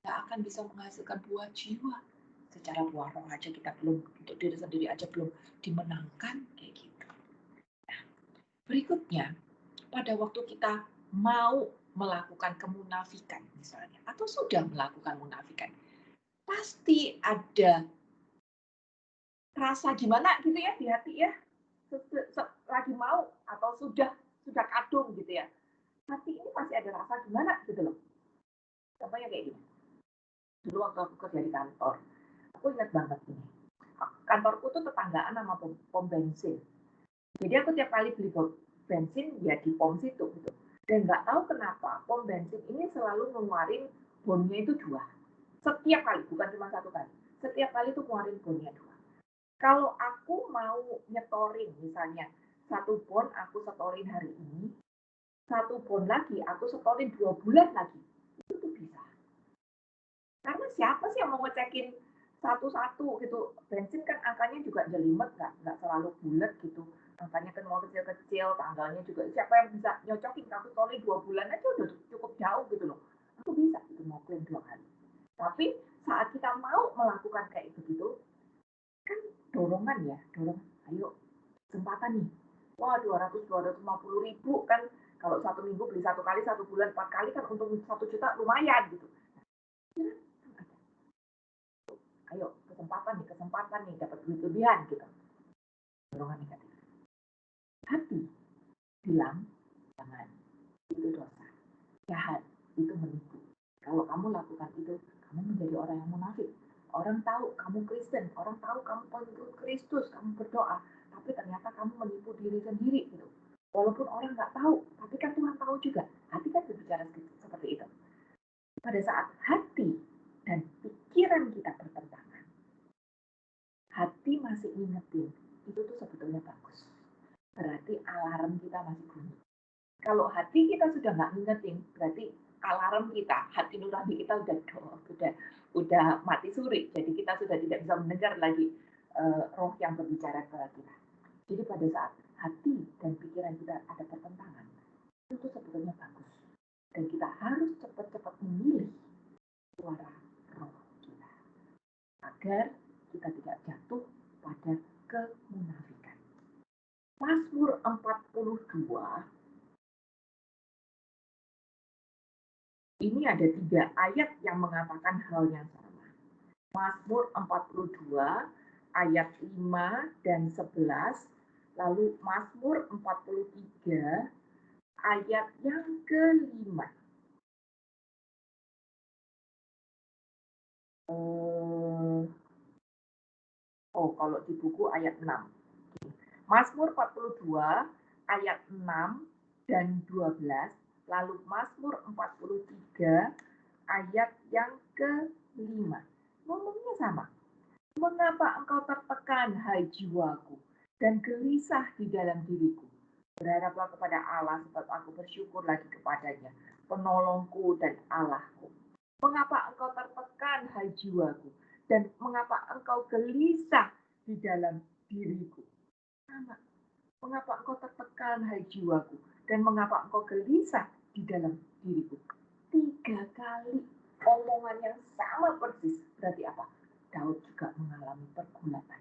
Nggak akan bisa menghasilkan buah jiwa. Secara buah roh aja kita belum, untuk diri sendiri aja belum dimenangkan, kayak gitu. Nah, berikutnya, pada waktu kita mau melakukan kemunafikan misalnya, atau sudah melakukan munafikan, pasti ada rasa gimana gitu ya di hati ya, lagi mau atau sudah kadung gitu ya, hati ini pasti ada rasa gimana gitu loh. Contohnya kayak gini, dulu waktu aku kerja di kantor, aku ingat banget ini, kantorku tuh tetanggaan sama pom bensin, jadi aku tiap kali beli bensin ya di pom situ gitu. Dan nggak tahu kenapa pom bensin ini selalu ngeluarin bonnya itu 2. Setiap kali, bukan cuma 1 kali. Setiap kali itu ngeluarin bonnya 2. Kalau aku mau nyetorin misalnya 1 bon aku setorin hari ini, 1 bon lagi aku setorin 2 bulan lagi. Itu tuh bisa. Karena siapa sih yang mau ngecekin satu-satu gitu. Bensin kan angkanya juga jelimet, nggak selalu bulat gitu. Angkanya kan mau kecil-kecil, tanggalnya juga. Siapa yang bisa nyocokin? Aku story 2 bulan aja udah cukup jauh gitu loh. Aku bisa itu mau klaim 2 kali. Tapi saat kita mau melakukan kayak begitu, kan dorongan ya, ayo kesempatan nih. Wah 250 ribu kan, kalau 1 minggu beli 1 kali, 1 bulan 4 kali kan untung 1 juta lumayan gitu. Ayo kesempatan nih dapat duit lebihan gitu. Dorongan negatif. Hati bilang jangan, itu dosa, jahat, itu menipu. Kalau kamu lakukan itu, kamu menjadi orang yang munafik. Orang tahu kamu Kristen, orang tahu kamu pengikut Kristus, kamu berdoa, tapi ternyata kamu menipu diri sendiri gitu. Walaupun orang nggak tahu, tapi kan Tuhan tahu juga. Hati kan berbicara seperti itu. Pada saat hati dan pikiran kita bertentangan, hati masih ingetin, itu tuh sebetulnya bagus. Berarti alarm kita masih bunyi. Kalau hati kita sudah nggak ngingetin, berarti alarm kita, hati nurani kita udah mati suri. Jadi kita sudah tidak bisa mendengar lagi roh yang berbicara kepada kita. Jadi pada saat hati dan pikiran kita ada pertentangan, itu sebetulnya bagus. Dan kita harus cepat-cepat memilih suara roh kita agar kita tidak jatuh pada kemunafikan. Mazmur 42 ini ada 3 ayat yang mengatakan hal yang sama. Mazmur 42 ayat 5 dan 11 Lalu Mazmur 43 ayat yang ke-5. Kalau di buku ayat 6. Mazmur 42 ayat 6 dan 12, lalu Mazmur 43 ayat yang ke-5. Ngomongnya sama. Mengapa engkau tertekan, hai jiwaku, dan gelisah di dalam diriku? Berharaplah kepada Allah, sebab aku bersyukur lagi kepadanya, penolongku dan Allahku. Mengapa engkau tertekan, hai jiwaku, dan mengapa engkau gelisah di dalam diriku? Sama. Mengapa engkau tertekan, hai jiwaku, dan mengapa engkau gelisah di dalam diriku? 3 kali omongan yang sama persis. Berarti apa? Daud juga mengalami pergulatan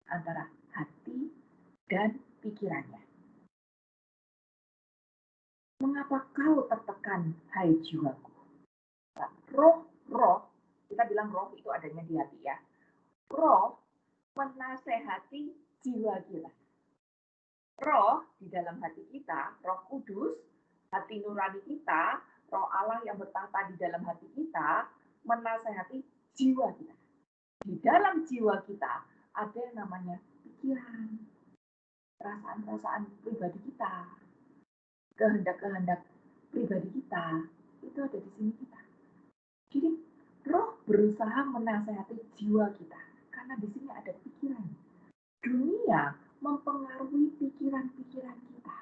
antara hati dan pikirannya. Mengapa kau tertekan, hai jiwaku? Roh, kita bilang roh itu adanya di hati ya. Roh menasehati jiwa kita. Roh di dalam hati kita, Roh Kudus, hati nurani kita, Roh Allah yang bertahta di dalam hati kita, menasehati jiwa kita. Di dalam jiwa kita ada yang namanya pikiran, perasaan-perasaan pribadi kita, kehendak-kehendak pribadi kita, itu ada di sini kita. Jadi roh berusaha menasehati jiwa kita, karena di sini ada pikiran. Dunia mempengaruhi pikiran-pikiran kita.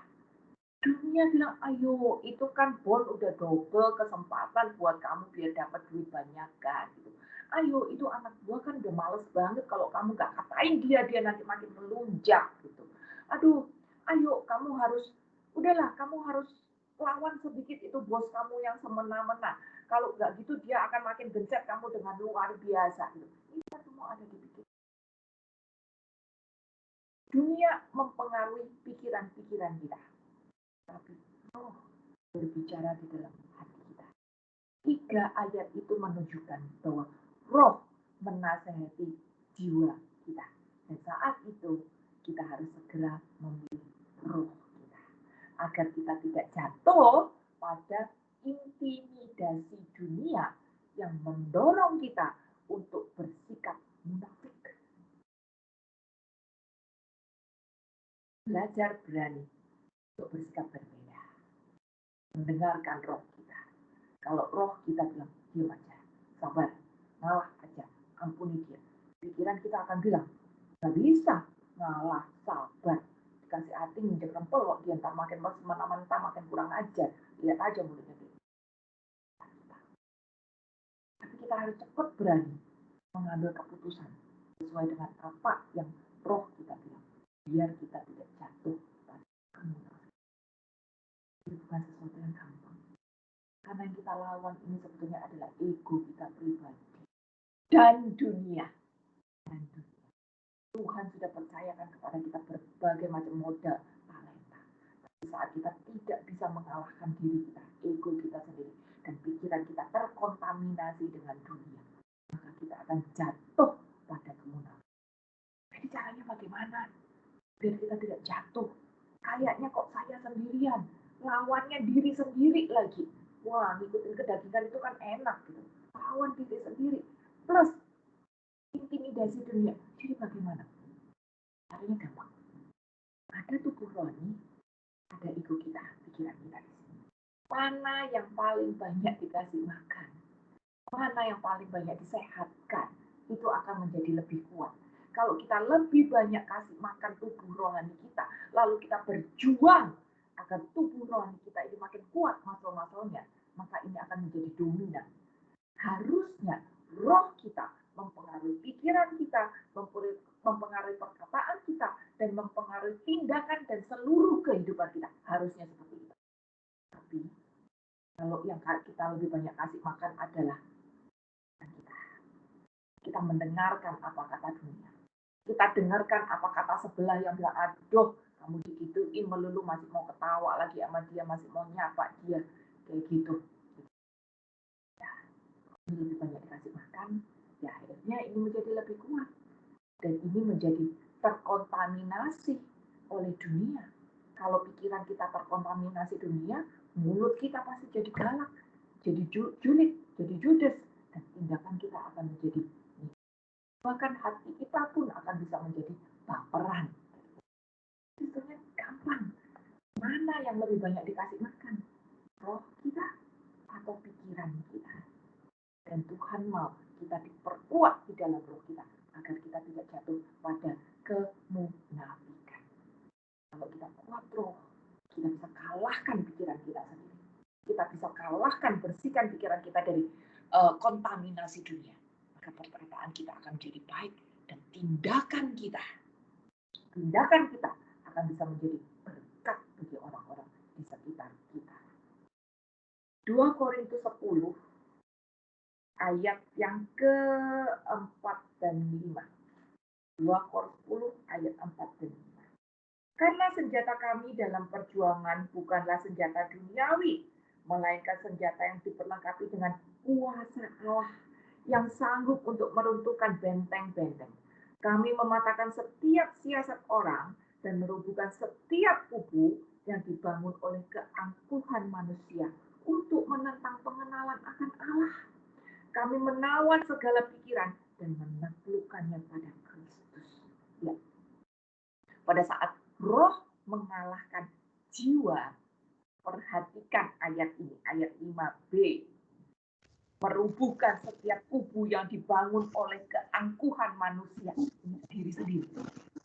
Dunia bilang, ayo itu kan bon udah double kesempatan buat kamu biar dapat duit banyak kan. Gitu. Ayo itu anak gua kan udah males banget kalau kamu gak katain dia nanti makin melunjak gitu. Aduh, ayo kamu harus, udahlah kamu harus lawan sedikit itu bos kamu yang semena-mena. Kalau gak gitu dia akan makin gencet kamu dengan luar biasa. Gitu. Ini kan semua ada di pikiran. Dunia mempengaruhi pikiran-pikiran kita. Tapi roh berbicara di dalam hati kita. 3 ayat itu menunjukkan bahwa roh menasehati jiwa kita. Dan saat itu kita harus segera memilih roh kita. Agar kita tidak jatuh pada intimidasi dunia yang mendorong kita untuk bersikap munafik. Belajar berani untuk bersikap berbeda. Mendengarkan roh kita. Kalau roh kita bilang, diam aja, sabar, ngalah aja, ampuni dia. Pikiran kita akan bilang, gak bisa, ngalah, sabar. Dikasih hati, nginjek rempel, kok dia ntar makin mentah, makin kurang ajar. Lihat aja mulutnya dia. Tapi kita harus cepat berani mengambil keputusan sesuai dengan apa yang roh kita bilang. Biar kita tidak jatuh pada kemunafikan. Ini bukan sesuatu yang gampang. Karena yang kita lawan ini sebetulnya adalah ego kita pribadi dan dunia. Tuhan sudah percayakan kepada kita berbagai macam modal talenta. Tapi saat kita tidak bisa mengalahkan diri kita, ego kita sendiri, dan pikiran kita terkontaminasi dengan dunia, maka kita akan jatuh pada kemunafikan. Jadi caranya bagaimana? Biar kita tidak jatuh. Kayaknya kok saya sendirian, lawannya diri sendiri lagi. Wah, ngikutin kedagingan itu kan enak gitu. Lawan diri sendiri. Plus intimidasi dunia. Jadi bagaimana? Caranya gampang. Ada tubuh rohani, ada ego kita, pikiran kita di sini. Mana yang paling banyak dikasih makan? Mana yang paling banyak disehatkan? Itu akan menjadi lebih kuat. Kalau kita lebih banyak kasih makan tubuh rohani kita, lalu kita berjuang agar tubuh rohani kita ini makin kuat muscle-musclenya, maka ini akan menjadi dominan. Harusnya roh kita mempengaruhi pikiran kita, mempengaruhi perkataan kita, dan mempengaruhi tindakan dan seluruh kehidupan kita. Harusnya seperti itu. Tapi kalau yang kita lebih banyak kasih makan adalah kita mendengarkan apa kata dunia. Kita dengarkan apa kata sebelah yang bilang, aduh, kamu digituin melulu masih mau ketawa lagi sama dia, masih mau nyapa dia, kayak gitu. Ya, lebih banyak dikasih makan, ya akhirnya ini menjadi lebih kuat. Dan ini menjadi terkontaminasi oleh dunia. Kalau pikiran kita terkontaminasi dunia, mulut kita pasti jadi galak, jadi julid, jadi judes, dan tindakan kita akan menjadi, bahkan hati kita pun akan bisa menjadi baperan. Sebetulnya gampang. Mana yang lebih banyak dikasih makan? Roh kita atau pikiran kita? Dan Tuhan mau kita diperkuat di dalam roh kita agar kita tidak jatuh pada kemunafikan. Kalau kita kuat roh, kita bisa kalahkan pikiran kita sendiri. Kita bisa kalahkan, bersihkan pikiran kita dari kontaminasi dunia. Maka perkataan kita akan menjadi baik dan tindakan kita akan bisa menjadi berkat bagi orang-orang di sekitar kita. 2 Korintus 10 ayat yang ke-4 dan 5. 2 Korintus 10 ayat 4 dan 5. Karena senjata kami dalam perjuangan bukanlah senjata duniawi, melainkan senjata yang diperlengkapi dengan kuasa Allah yang sanggup untuk meruntuhkan benteng-benteng. Kami mematahkan setiap siasat orang dan merobohkan setiap kubu yang dibangun oleh keangkuhan manusia untuk menentang pengenalan akan Allah. Kami menawan segala pikiran dan menaklukkannya pada Kristus. Ya. Pada saat roh mengalahkan jiwa, perhatikan ayat ini, ayat 5b. Merubuhkan setiap kubu yang dibangun oleh keangkuhan manusia, diri sendiri,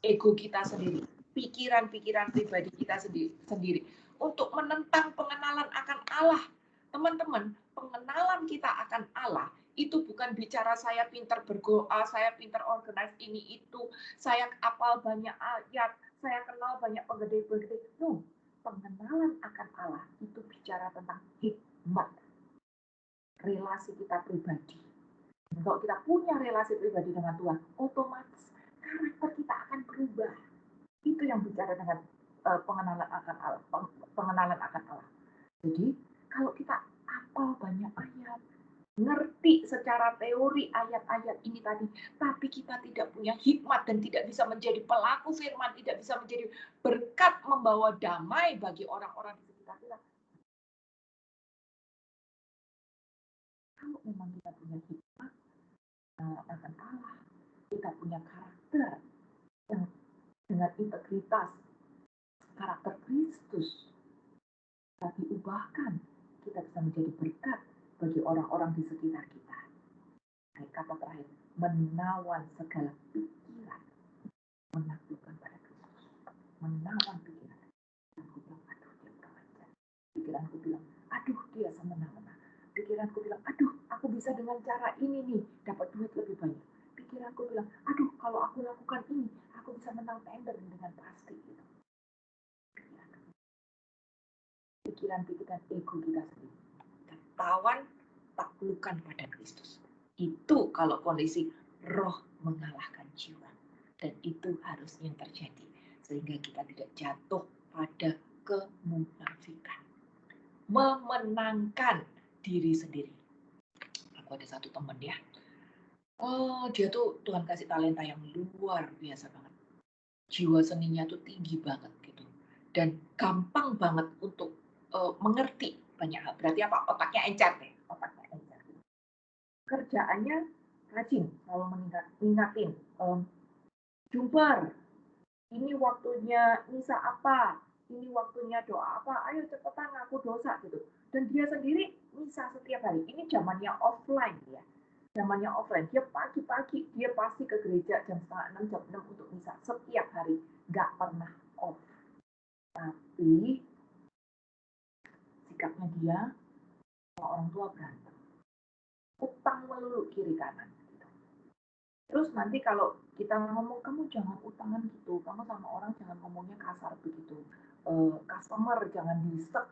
ego kita sendiri, pikiran-pikiran pribadi kita sendiri, untuk menentang pengenalan akan Allah. Teman-teman, pengenalan kita akan Allah itu bukan bicara saya pintar berdoa, saya pintar organize ini itu, saya hafal banyak ayat, saya kenal banyak penggede-penggede. No, pengenalan akan Allah itu bicara tentang hikmat. Relasi kita pribadi. Kalau kita punya relasi pribadi dengan Tuhan, otomatis karakter kita akan berubah. Itu yang bicara dengan pengenalan akan Allah. Pengenalan akan Allah. Jadi kalau kita hafal banyak ayat, ngerti secara teori ayat-ayat ini tadi, tapi kita tidak punya hikmat dan tidak bisa menjadi pelaku firman, tidak bisa menjadi berkat membawa damai bagi orang-orang di sekitar kita. Kalau memang kita punya hikmat akan Allah, kita punya karakter yang dengan integritas karakter Kristus kita diubahkan, kita bisa menjadi berkat bagi orang-orang di sekitar kita. Kata terakhir, menawan segala pikiran, menaklukkan pada Kristus, menawan pikiran. Pikiranku bilang, aduh dia kurang ajar. Pikiranku bilang, aduh dia semena-mena. Pikiranku bilang, aduh aku bisa dengan cara ini nih dapat duit lebih banyak. Pikiranku bilang, aduh kalau aku lakukan ini, aku bisa menang tender dengan pasti. Gitu. Pikiran-pikiran ego kita sendiri. Tawan taklukkan pada Kristus. Itu kalau kondisi roh mengalahkan jiwa. Dan itu harusnya terjadi. Sehingga kita tidak jatuh pada kemunafikan. Memenangkan diri sendiri. Aku ada satu teman ya. Oh, dia tuh Tuhan kasih talenta yang luar biasa banget. Jiwa seninya tuh tinggi banget gitu. Dan gampang banget untuk mengerti banyak hal. Berarti apa? Otaknya encer deh. Otaknya encer. Kerjaannya rajin, selalu mengingatin. Jumper, ini waktunya misa apa? Ini waktunya doa apa? Ayo cepetan ngaku dosa gitu. Dan dia sendiri misa setiap hari. Ini zamannya offline ya. Zamannya offline. Dia pagi-pagi dia pasti ke gereja jam 5:30, jam 6 untuk misa setiap hari. Nggak pernah off. Tapi sikapnya dia sama orang tua berantem. Utang melulu kiri kanan. Gitu. Terus nanti kalau kita ngomong, kamu jangan utangan gitu. Kamu sama orang jangan ngomongnya kasar begitu. Customer jangan di-skak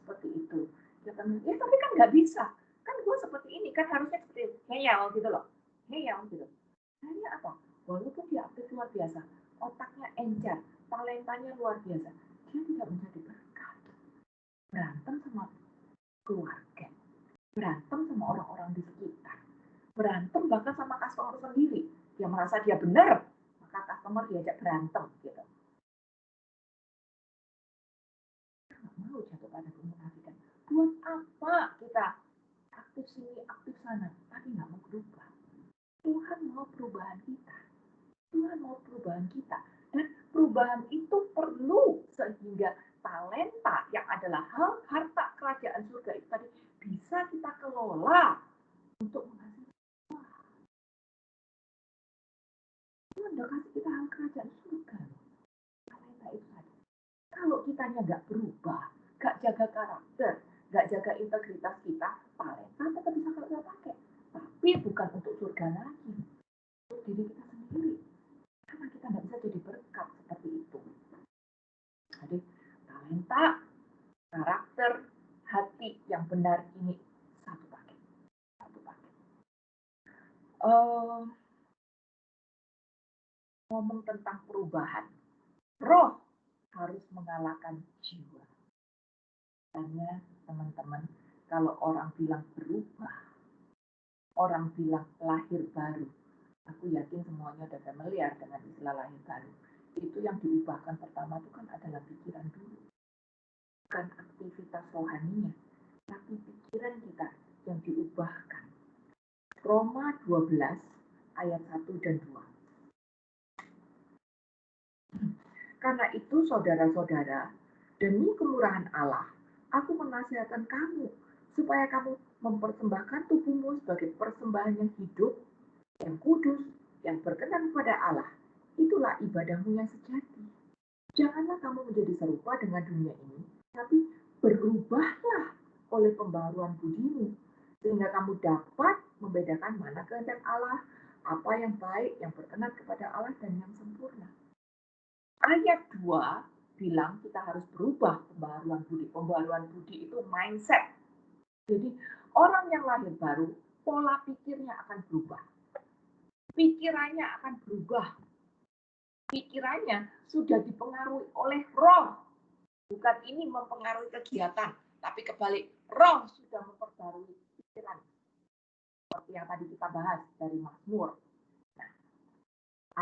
seperti itu. Ya tapi kan nggak bisa. Kan gue seperti ini, kan harusnya seperti ngeyel gitu loh. Ngeyel gitu. Akhirnya apa? Walaupun dia aktif luar biasa, otaknya encer, talentanya luar biasa, dia tidak menjadi berkat. Berantem sama keluarga, berantem sama orang-orang di sekitar, berantem bahkan sama customer sendiri. Dia merasa dia benar, maka customer diajak berantem gitu. Buat apa kita aktif sini, aktif sana, tapi nggak mau berubah? Tuhan mau perubahan kita. Tuhan mau perubahan kita. Dan perubahan itu perlu sehingga talenta yang adalah harta kerajaan surga itu tadi bisa kita kelola untuk menghasilkan. Tuhan udah kasih kita hal kerajaan surga. Talenta itu tadi. Kalau kitanya nggak berubah, nggak jaga karakter, nggak jaga integritas kita, talenta tetap bisa kita pakai. Tapi bukan untuk surga lagi. Untuk diri kita sendiri. Karena kita nggak bisa jadi berkat seperti itu. Jadi talenta, karakter, hati yang benar ini satu paket. Satu paket. Ngomong tentang perubahan, roh harus mengalahkan jiwa. Karena teman-teman, kalau orang bilang berubah, orang bilang lahir baru, aku yakin semuanya sudah familiar dengan istilah lahir baru. Itu yang diubahkan pertama itu kan adalah pikiran dulu. Bukan aktivitas rohaninya, tapi pikiran kita yang diubahkan. Roma 12 ayat 1 dan 2. Karena itu saudara-saudara, demi kemurahan Allah, aku menasihatkan kamu supaya kamu mempersembahkan tubuhmu sebagai persembahan yang hidup, yang kudus, yang berkenan kepada Allah. Itulah ibadahmu yang sejati. Janganlah kamu menjadi serupa dengan dunia ini, tapi berubahlah oleh pembaharuan budimu, sehingga kamu dapat membedakan mana kehendak Allah, apa yang baik, yang berkenan kepada Allah, dan yang sempurna. Ayat 2 bilang kita harus berubah pembaharuan budi. Pembaharuan budi itu mindset. Jadi orang yang lahir baru, pola pikirnya akan berubah. Pikirannya akan berubah. Pikirannya sudah dipengaruhi oleh roh. Bukan ini mempengaruhi kegiatan, tapi kebalik. Roh sudah memperbarui pikiran. Seperti yang tadi kita bahas dari Mazmur. Nah,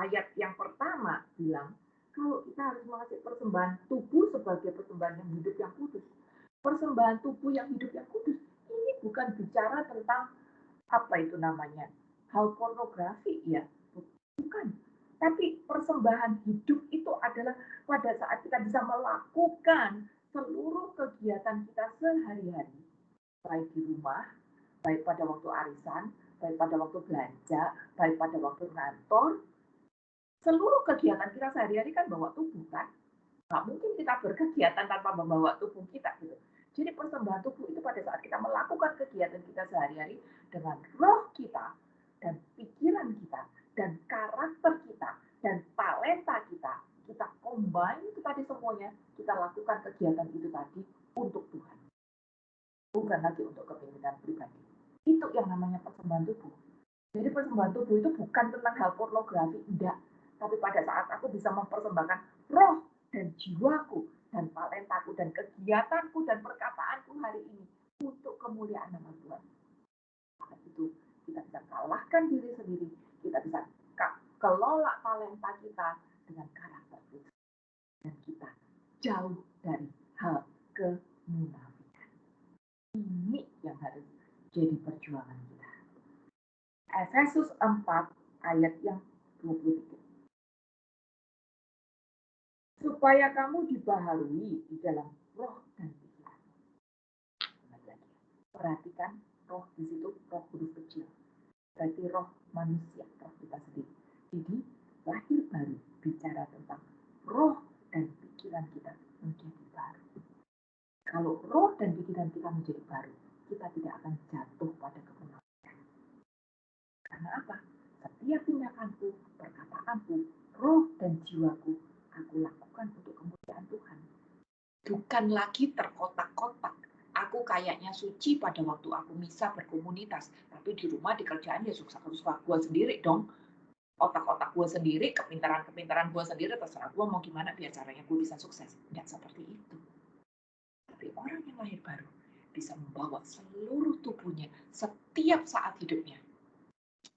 ayat yang pertama bilang, kalau kita harus mengasih persembahan tubuh sebagai persembahan yang hidup yang kudus. Persembahan tubuh yang hidup yang kudus. Ini bukan bicara tentang apa itu namanya, hal pornografi ya. Bukan. Tapi persembahan hidup itu adalah pada saat kita bisa melakukan seluruh kegiatan kita sehari-hari. Baik di rumah, baik pada waktu arisan, baik pada waktu belanja, baik pada waktu kantor. Seluruh kegiatan kita sehari-hari kan bawa tubuh kan. Nggak mungkin kita berkegiatan tanpa membawa tubuh kita gitu. Jadi persembahan tubuh itu pada saat kita melakukan kegiatan kita sehari-hari dengan roh kita dan pikiran kita dan karakter kita dan talenta kita, kita combine itu tadi semuanya, kita lakukan kegiatan itu tadi untuk Tuhan. Bukan lagi untuk kepentingan pribadi. Itu yang namanya persembahan tubuh. Jadi persembahan tubuh itu bukan tentang hal pornografi, tidak. Tapi pada saat aku bisa mempersembahkan roh dan jiwaku dan talentaku dan kegiatanku dan perkataanku hari ini untuk kemuliaan nama Tuhan. Maka itu kita bisa kalahkan diri sendiri, kita bisa kelola talenta kita dengan karakter kita. Dan kita jauh dari hal kemunafikan. Ini yang harus jadi perjuangan kita. Efesus 4 ayat yang 23. Supaya kamu dibaharui di dalam roh dan pikiran. Perhatikan roh di situ, roh kudus kecil. Berarti roh manusia, roh kita sendiri. Jadi lahir baru bicara tentang roh dan pikiran kita menjadi baru. Kalau roh dan pikiran kita menjadi baru, kita tidak akan jatuh pada kemunafikan. Karena apa? Setiap tindakanku, perkataanku, roh dan jiwaku, aku lakukan untuk kemuliaan Tuhan. Bukan lagi terkotak-kotak. Aku kayaknya suci pada waktu aku misa berkomunitas. Tapi di rumah, di kerjaan, ya suka-suka gue sendiri dong. Otak-otak gue sendiri, kepintaran gue sendiri, terserah gue mau gimana biar caranya gue bisa sukses. Tidak seperti itu. Tapi orang yang lahir baru bisa membawa seluruh tubuhnya setiap saat hidupnya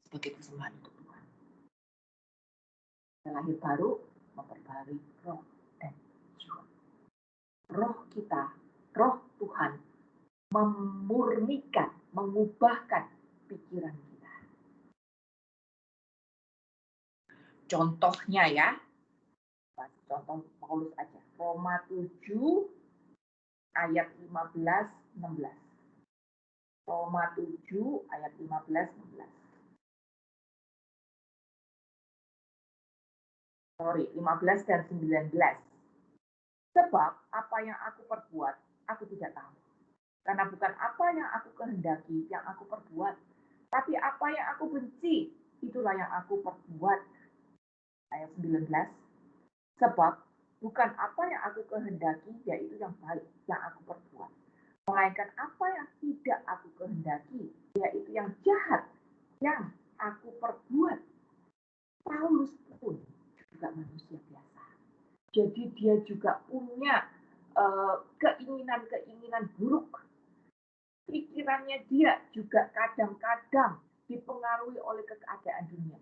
sebagai persembahan untuk Tuhan. Yang lahir baru memperbarui roh dan jiwa. Roh kita, roh Tuhan memurnikan, mengubahkan pikiran kita. Contohnya ya, contoh Paulus aja. Roma 7 ayat 15-16. Roma 7 ayat 15-16. Sorry, 15 dan 19. Sebab apa yang aku perbuat, aku tidak tahu. Karena bukan apa yang aku kehendaki yang aku perbuat, tapi apa yang aku benci, itulah yang aku perbuat. Ayat 19. Sebab bukan apa yang aku kehendaki, yaitu yang baik yang aku perbuat. Melainkan apa yang tidak aku kehendaki, yaitu yang jahat yang aku perbuat. Paulus pun juga manusia biasa. Jadi dia juga punya keinginan-keinginan buruk. Pikirannya dia juga kadang-kadang dipengaruhi oleh keadaan dunia.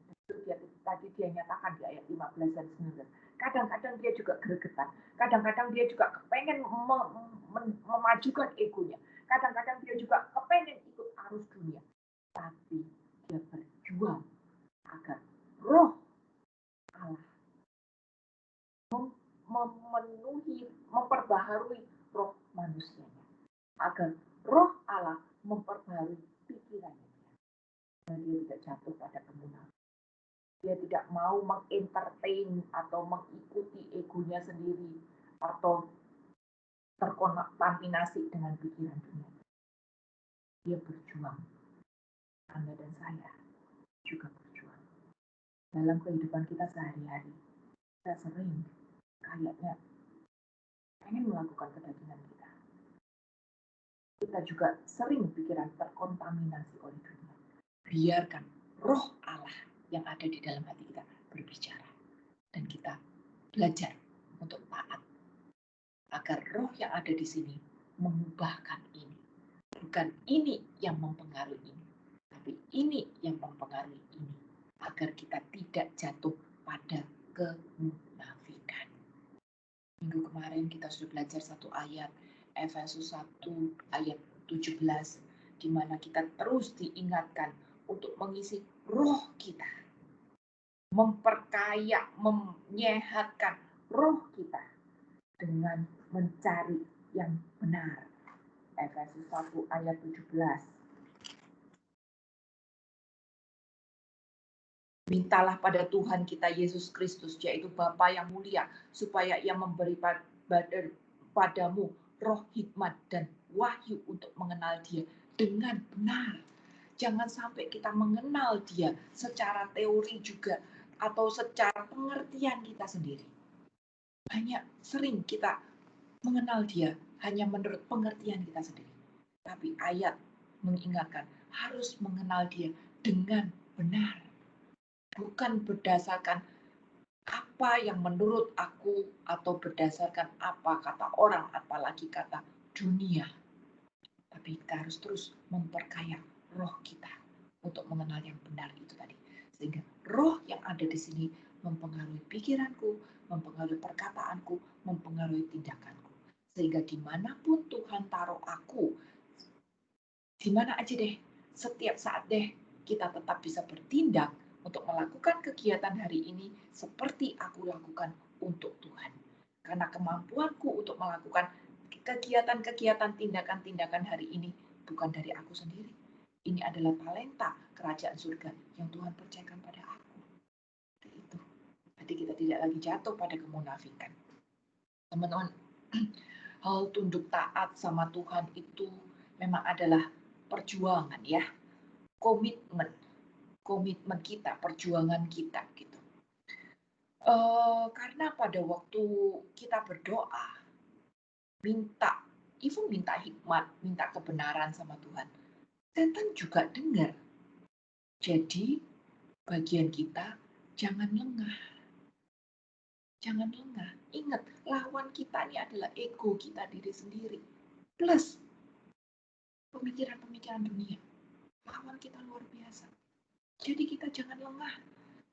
Tadi dia nyatakan di ayat 15 dan 19. Kadang-kadang dia juga gregetan. Kadang-kadang dia juga kepengen memajukan egonya. Kadang-kadang dia juga kepengen ikut arus dunia. Tapi dia berjuang agar roh Allah memenuhi, memperbaharui roh manusianya. Agar roh Allah memperbaharui pikirannya. Dan dia tidak jatuh pada kemunafikan. Dia tidak mau mengentertain atau mengikuti egonya sendiri atau terkontaminasi dengan pikiran dunia. Dia berjuang. Anda dan saya juga berjuang. Dalam kehidupan kita sehari-hari, kita sering kayaknya pengen melakukan kedagingan kita. Kita juga sering pikiran terkontaminasi oleh dunia. Biarkan roh Allah yang ada di dalam hati kita berbicara. Dan kita belajar untuk taat. Agar roh yang ada di sini mengubahkan ini. Bukan ini yang mempengaruhi ini. Tapi ini yang mempengaruhi ini. Agar kita tidak jatuh pada kemunafikan. Minggu kemarin kita sudah belajar satu ayat. Efesus 1 ayat 17. Di mana kita terus diingatkan untuk mengisi roh kita. Memperkaya, menyehatkan roh kita dengan mencari yang benar. Efesus 1 ayat 17. Mintalah pada Tuhan kita Yesus Kristus, yaitu Bapa yang mulia, supaya Ia memberi padamu roh hikmat dan wahyu untuk mengenal Dia dengan benar. Jangan sampai kita mengenal Dia secara teori juga, atau secara pengertian kita sendiri. Banyak sering kita mengenal Dia hanya menurut pengertian kita sendiri. Tapi ayat mengingatkan harus mengenal Dia dengan benar. Bukan berdasarkan apa yang menurut aku atau berdasarkan apa kata orang, apalagi kata dunia. Tapi kita harus terus memperkaya roh kita untuk mengenal yang benar itu tadi. Sehingga roh yang ada di sini mempengaruhi pikiranku, mempengaruhi perkataanku, mempengaruhi tindakanku. Sehingga dimanapun Tuhan taruh aku, dimana aja deh, setiap saat deh, kita tetap bisa bertindak untuk melakukan kegiatan hari ini seperti aku lakukan untuk Tuhan. Karena kemampuanku untuk melakukan kegiatan-kegiatan, tindakan-tindakan hari ini bukan dari aku sendiri. Ini adalah talenta kerajaan surga yang Tuhan percayakan pada aku. Itu. Jadi kita tidak lagi jatuh pada kemunafikan. Teman-teman, hal tunduk taat sama Tuhan itu memang adalah perjuangan ya. Komitmen kita, perjuangan kita gitu. Karena pada waktu kita berdoa, minta hikmat, minta kebenaran sama Tuhan, setan juga dengar. Jadi bagian kita jangan lengah. Jangan lengah. Ingat, lawan kita ini adalah ego kita diri sendiri. Plus pemikiran-pemikiran dunia. Lawan kita luar biasa. Jadi kita jangan lengah.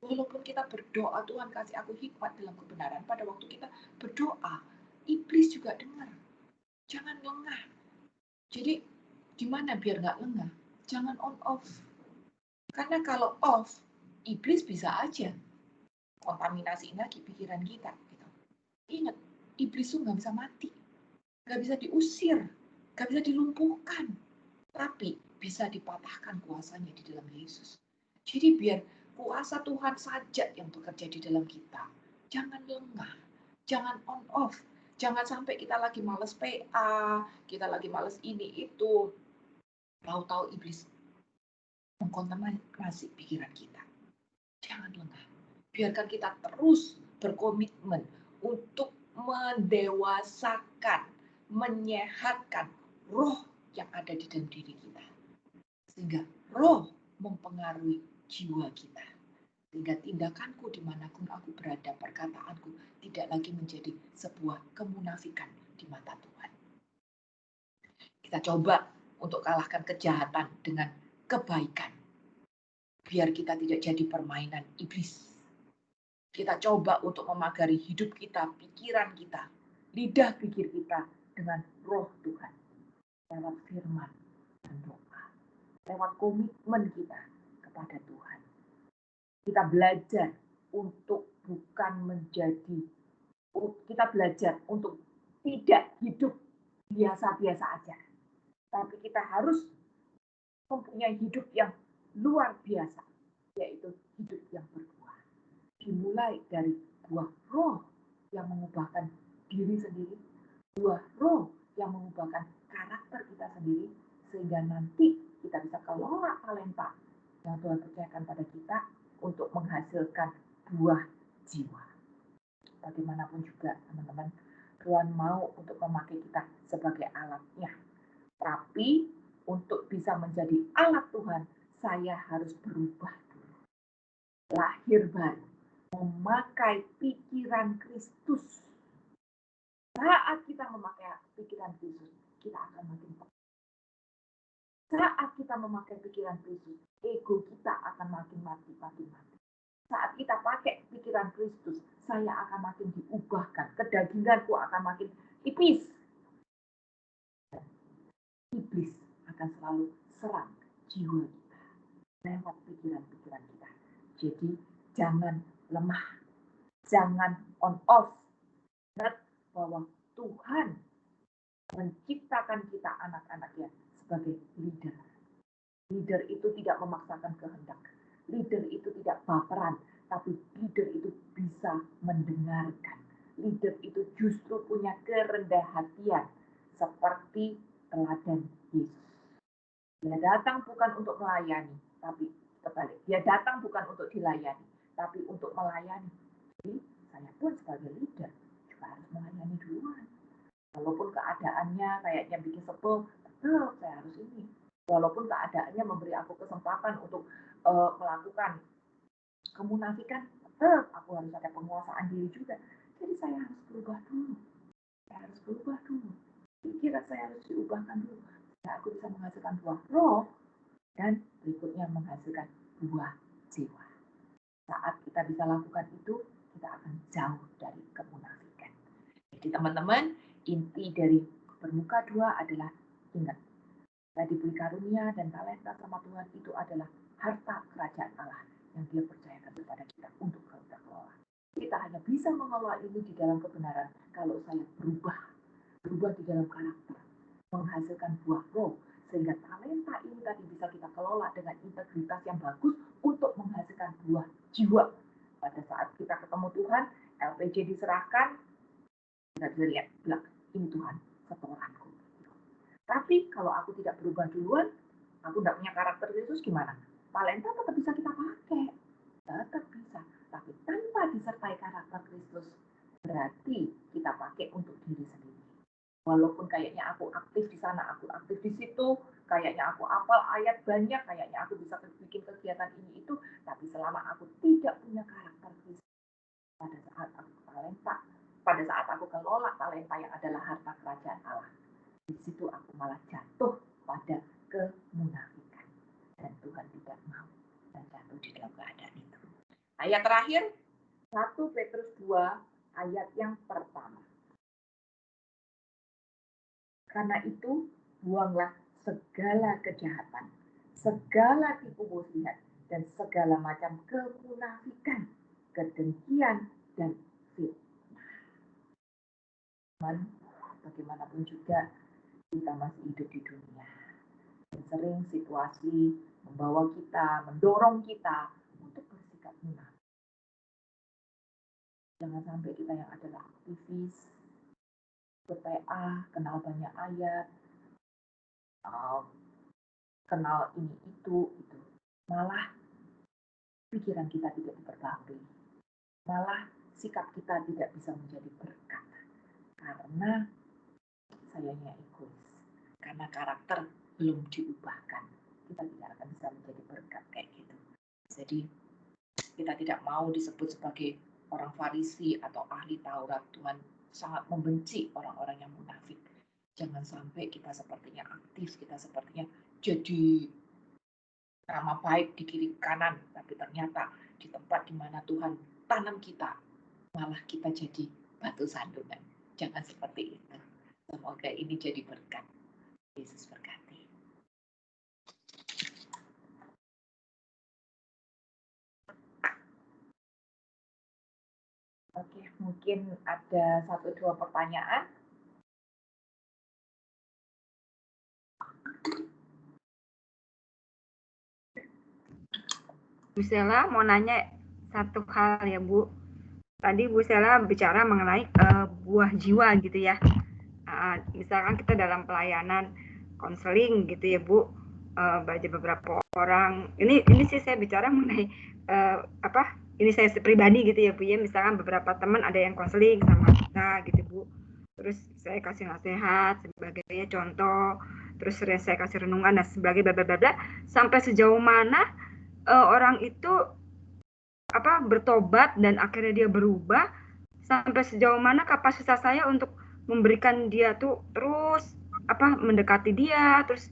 Walaupun kita berdoa, Tuhan kasih aku hikmat dalam kebenaran. Pada waktu kita berdoa, iblis juga dengar. Jangan lengah. Jadi Di mana biar nggak lengah? Jangan on off. Karena kalau off, iblis bisa aja kontaminasi lagi pikiran kita. Gitu. Ingat, iblis itu nggak bisa mati, nggak bisa diusir, nggak bisa dilumpuhkan, tapi bisa dipatahkan kuasanya di dalam Yesus. Jadi biar kuasa Tuhan saja yang bekerja di dalam kita. Jangan lengah, jangan on off, jangan sampai kita lagi males PA, kita lagi males ini itu, tahu-tahu iblis mengkontaminasi pikiran kita. Jangan lengah. Biarkan kita terus berkomitmen untuk mendewasakan, menyehatkan roh yang ada di dalam diri kita. Sehingga roh mempengaruhi jiwa kita. Sehingga tindakanku dimanapun aku berada, perkataanku tidak lagi menjadi sebuah kemunafikan di mata Tuhan. Kita coba untuk kalahkan kejahatan dengan kebaikan. Biar kita tidak jadi permainan iblis. Kita coba untuk memagari hidup kita, pikiran kita, lidah pikir kita dengan roh Tuhan. Lewat firman dan doa. Lewat komitmen kita kepada Tuhan. Kita belajar untuk kita belajar untuk tidak hidup biasa-biasa aja. Tapi kita harus mempunyai hidup yang luar biasa, yaitu hidup yang berbuah. Dimulai dari buah roh yang mengubahkan diri sendiri, buah roh yang mengubahkan karakter kita sendiri, sehingga nanti kita bisa kelola talenta yang Tuhan percayakan pada kita untuk menghasilkan buah jiwa. Bagaimanapun juga teman-teman, Tuhan mau untuk memakai kita sebagai alatnya. Tapi untuk bisa menjadi alat Tuhan, saya harus berubah dulu. Lahir baru, memakai pikiran Kristus. Saat kita memakai pikiran Kristus, kita akan makin pekat. Saat kita memakai pikiran Kristus, ego kita akan makin mati. Saat kita pakai pikiran Kristus, saya akan makin diubahkan. Kedaginganku akan makin tipis. Iblis akan selalu serang jiwa kita lewat pikiran-pikiran kita. Jadi jangan lemah, jangan on off. Ingat bahwa Tuhan menciptakan kita anak-anaknya sebagai leader. Leader itu tidak memaksakan kehendak. Leader itu tidak baperan, tapi leader itu bisa mendengarkan. Leader itu justru punya kerendahan hatian seperti teladan Yesus. Dia datang bukan untuk melayani, tapi kebalik. Dia datang bukan untuk dilayani, tapi untuk melayani. Jadi saya pun sebagai leader juga harus melayani duluan. Walaupun keadaannya kayaknya bikin sebel, tetap saya harus ini. Walaupun keadaannya memberi aku kesempatan untuk melakukan kemunafikan, tetap aku harus ada penguasaan diri juga. Jadi saya harus berubah dulu. Pikiran saya harus diubahkan dulu. Nah, aku bisa menghasilkan buah roh dan berikutnya menghasilkan buah jiwa. Saat kita bisa lakukan itu, kita akan jauh dari kemunafikan. Jadi teman-teman, inti dari bermuka dua adalah ingat, kita diberi karunia dan talenta sama Tuhan itu adalah harta kerajaan Allah yang Dia percayakan kepada kita untuk kita kelola. Kita hanya bisa mengelola ini di dalam kebenaran kalau saya berubah di dalam karakter, menghasilkan buah roh, sehingga talenta ini tadi bisa kita kelola dengan integritas yang bagus untuk menghasilkan buah jiwa. Pada saat kita ketemu Tuhan, LPJ diserahkan, kita bisa lihat, bilang, ini Tuhan, setoranku. Tapi kalau aku tidak berubah duluan, aku tidak punya karakter Yesus, gimana? Talenta tetap bisa kita pakai, tetap bisa. Tapi tanpa disertai karakter Kristus, berarti kita pakai untuk diri sendiri. Walaupun kayaknya aku aktif di sana, aku aktif di situ, kayaknya aku hafal ayat banyak, kayaknya aku bisa bikin kegiatan ini itu, tapi selama aku tidak punya karakter Kristus, pada saat aku kelola talenta yang adalah harta kerajaan Allah, di situ aku malah jatuh pada kemunafikan. Dan Tuhan tidak mau dan jatuh di dalam keadaan itu. Ayat terakhir, 1 Petrus 2 ayat yang pertama. Karena itu, buanglah segala kejahatan, segala tipu muslihat, dan segala macam kemunafikan, kedengkian, dan fitnah. Bagaimanapun juga kita masih hidup di dunia. Dan sering situasi membawa kita, mendorong kita untuk bersikap munafik. Jangan sampai kita yang adalah aktivis, PA, kenal banyak ayat, kenal ini itu, malah pikiran kita tidak diperbarui, malah sikap kita tidak bisa menjadi berkat, karena sayangnya egois, karena karakter belum diubahkan, kita tidak akan bisa menjadi berkat kayak gitu. Jadi kita tidak mau disebut sebagai orang Farisi atau ahli Taurat. Tuhan sangat membenci orang-orang yang munafik. Jangan sampai kita sepertinya aktif, kita sepertinya jadi nama baik di kiri kanan, tapi ternyata di tempat di mana Tuhan tanam kita, malah kita jadi batu sandungan. Jangan seperti itu. Semoga ini jadi berkat. Yesus berkati. Oke, mungkin ada 1-2 pertanyaan. Bu Sela mau nanya satu hal ya Bu. Tadi Bu Sela bicara mengenai buah jiwa gitu ya. Misalkan kita dalam pelayanan konseling gitu ya Bu, baca beberapa orang. Ini sih saya bicara mengenai ini saya pribadi gitu ya Bu ya. Misalkan beberapa teman ada yang konseling sama kita gitu Bu. Terus saya kasih nasihat sebagai contoh. Terus saya kasih renungan dan sebagainya bla bla bla. Sampai sejauh mana orang itu bertobat dan akhirnya dia berubah, sampai sejauh mana kapasitas saya untuk memberikan dia tuh terus mendekati dia, terus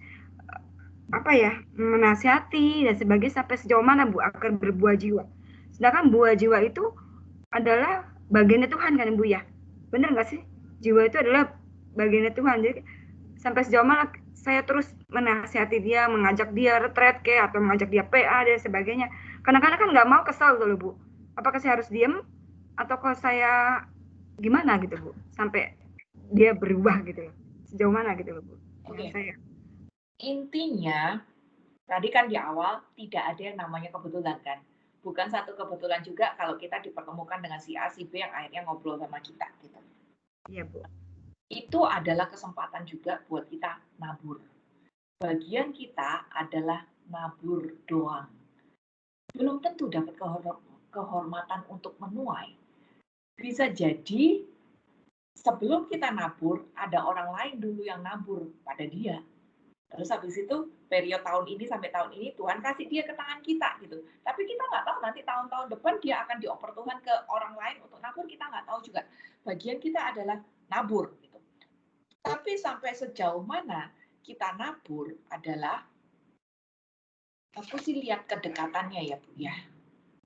menasihati dan sebagainya, sampai sejauh mana Bu akan berbuah jiwa. Sedangkan buah jiwa itu adalah bagiannya Tuhan kan Bu ya, bener nggak sih? Jiwa itu adalah bagiannya Tuhan. Jadi sampai sejauh mana saya terus menasihati dia, mengajak dia retret atau mengajak dia PA dan sebagainya. Kadang-kadang kan nggak mau, kesal dulu Bu. Apakah saya harus diem atau kalau saya gimana gitu Bu, sampai dia berubah gitu loh. Sejauh mana gitu loh Bu? Oke. Saya. Intinya tadi kan di awal tidak ada yang namanya kebetulan kan. Bukan satu kebetulan juga kalau kita dipertemukan dengan si A, si B yang akhirnya ngobrol sama kita gitu. Iya Bu. Itu adalah kesempatan juga buat kita nabur. Bagian kita adalah nabur doang. Belum tentu dapat kehormatan untuk menuai. Bisa jadi sebelum kita nabur, ada orang lain dulu yang nabur pada dia. Terus habis itu periode tahun ini sampai tahun ini Tuhan kasih dia ke tangan kita gitu. Tapi kita nggak tahu nanti tahun-tahun depan dia akan dioper Tuhan ke orang lain untuk nabur, kita nggak tahu juga. Bagian kita adalah nabur gitu. Tapi sampai sejauh mana kita nabur adalah, aku sih lihat kedekatannya ya Bu ya.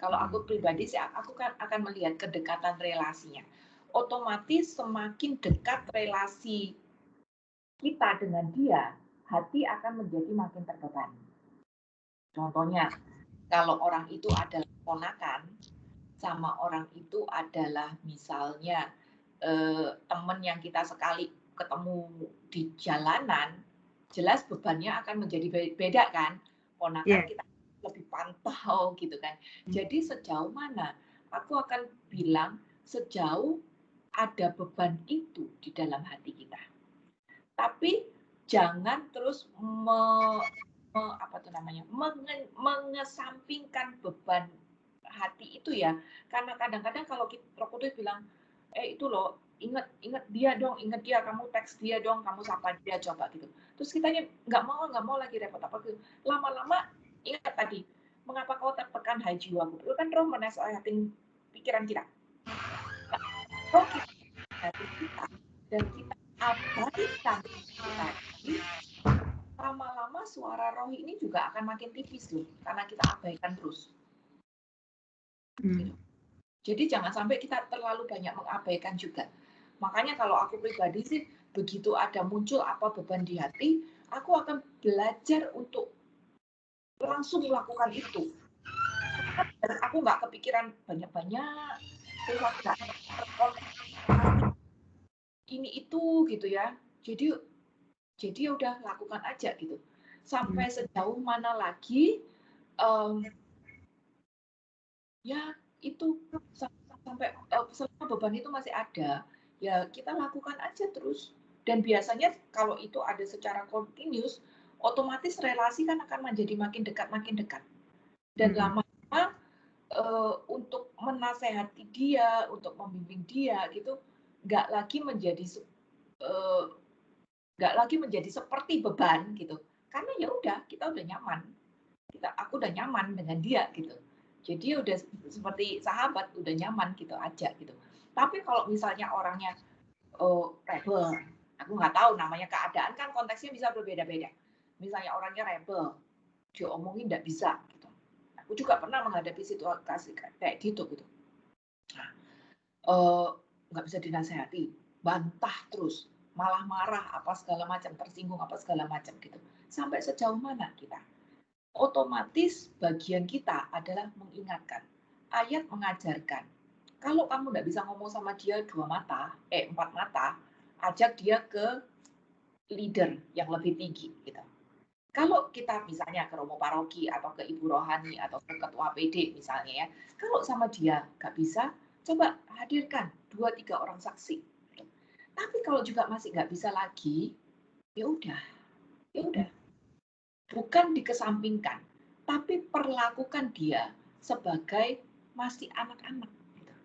Kalau aku pribadi sih aku kan akan melihat kedekatan relasinya. Otomatis semakin dekat relasi kita dengan dia, hati akan menjadi makin terbeban. Contohnya, kalau orang itu adalah ponakan, sama orang itu adalah misalnya teman yang kita sekali ketemu di jalanan, jelas bebannya akan menjadi beda kan. Ponakan kita lebih pantau gitu kan. Jadi sejauh mana? Aku akan bilang sejauh ada beban itu di dalam hati kita. Tapi jangan terus mengesampingkan beban hati itu ya, karena kadang-kadang kalau Roh Kudus bilang itu loh, ingat dia dong, ingat dia, kamu teks dia dong, kamu sapa dia coba gitu, terus kitanya nggak mau lagi repot apa gitu, lama-lama ingat tadi, mengapa kau tertekan hai jiwaku, itu kan Roh menasihatin pikiran kita, Roh kita hati kita dan kita abaikan tadi, lama-lama suara Roh ini juga akan makin tipis loh, karena kita abaikan terus. Jadi jangan sampai kita terlalu banyak mengabaikan juga. Makanya kalau aku pribadi sih, begitu ada muncul apa beban di hati, aku akan belajar untuk langsung melakukan itu. Dan aku nggak kepikiran banyak-banyak, terus aku nggak ini itu gitu ya. Jadi udah lakukan aja gitu. Sampai sejauh mana lagi ya itu sampai selama beban itu masih ada, ya kita lakukan aja terus. Dan biasanya kalau itu ada secara continuous, otomatis relasi kan akan menjadi makin dekat. Dan lama-lama untuk menasehati dia, untuk membimbing dia gitu, nggak lagi menjadi seperti beban gitu. Karena ya udah kita udah nyaman, aku udah nyaman dengan dia gitu. Jadi udah seperti sahabat, udah nyaman gitu aja gitu. Tapi kalau misalnya orangnya rebel, aku nggak tahu namanya keadaan kan konteksnya bisa berbeda-beda. Misalnya orangnya rebel, diomongin nggak bisa gitu. Aku juga pernah menghadapi situasi kayak gitu. Nah, nggak bisa dinasehati, bantah terus, malah marah apa segala macam, tersinggung apa segala macam gitu. Sampai sejauh mana kita? Otomatis bagian kita adalah mengingatkan. Ayat mengajarkan, kalau kamu nggak bisa ngomong sama dia 4 mata, ajak dia ke leader yang lebih tinggi. Gitu. Kalau kita misalnya ke romo paroki atau ke ibu rohani atau ke ketua PD misalnya ya, kalau sama dia nggak bisa, coba hadirkan 2-3 orang saksi. Gitu. Tapi kalau juga masih nggak bisa lagi, ya udah. Bukan dikesampingkan, tapi perlakukan dia sebagai masih anak-anak. Gitu.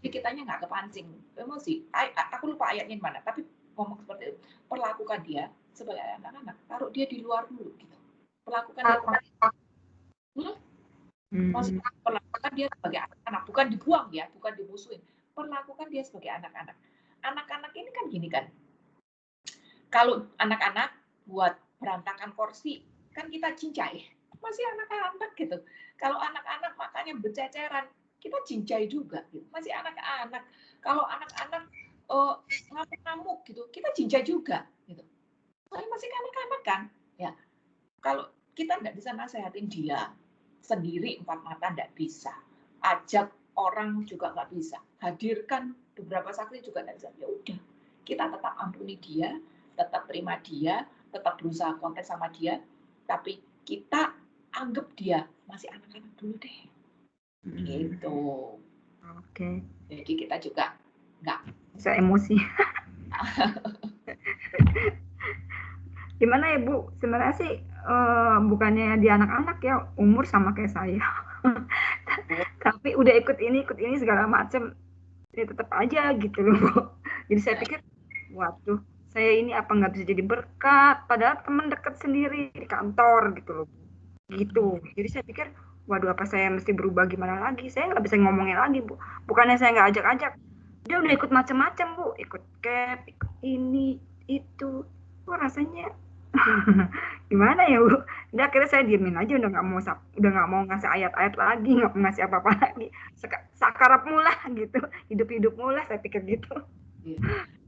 Jadi kitanya nggak kepancing emosi. Aku lupa ayatnya mana, tapi ngomong seperti itu. Perlakukan dia sebagai anak-anak. Taruh dia di luar dulu. Gitu. Perlakukan dia maksudnya perlakukan dia sebagai anak-anak. Bukan dibuang ya, bukan dimusuhin. Perlakukan dia sebagai anak-anak. Anak-anak ini kan gini kan. Kalau anak-anak buat berantakan kursi, kan kita cincai, masih anak-anak gitu. Kalau anak-anak makanya bececeran, kita cincai juga, gitu. Masih anak-anak. Kalau anak-anak ngamuk-ngamuk gitu, kita cincai juga, gitu. Soalnya masih anak-anak kan, ya. Kalau kita nggak bisa nasehatin dia sendiri 4 mata nggak bisa, ajak orang juga nggak bisa, hadirkan beberapa saksi juga nggak bisa. Ya udah, kita tetap ampuni dia, tetap terima dia, tetap berusaha kontak sama dia, tapi kita anggap dia masih anak-anak dulu deh. Gitu. Oke. Jadi kita juga nggak bisa emosi. Gimana ya Bu? Sebenarnya sih bukannya di anak-anak ya, umur sama kayak saya. Tapi udah ikut ini segala macam, ya tetap aja gitu loh Bu. Jadi saya pikir, waduh, saya ini apa nggak bisa jadi berkat, padahal teman dekat sendiri di kantor gitu loh, gitu. Jadi saya pikir, waduh, apa saya mesti berubah gimana lagi? Saya nggak bisa ngomongin lagi Bu. Bukannya saya nggak ajak-ajak, dia udah ikut macam-macam Bu, ikut cap, ikut ini itu. Wah, rasanya gimana ya Bu? Udah akhirnya saya diemin aja, udah nggak mau ngasih ayat-ayat lagi, nggak mau ngasih apa-apa lagi. Sakarapmu lah gitu, hidup-hidupmu lah, saya pikir gitu.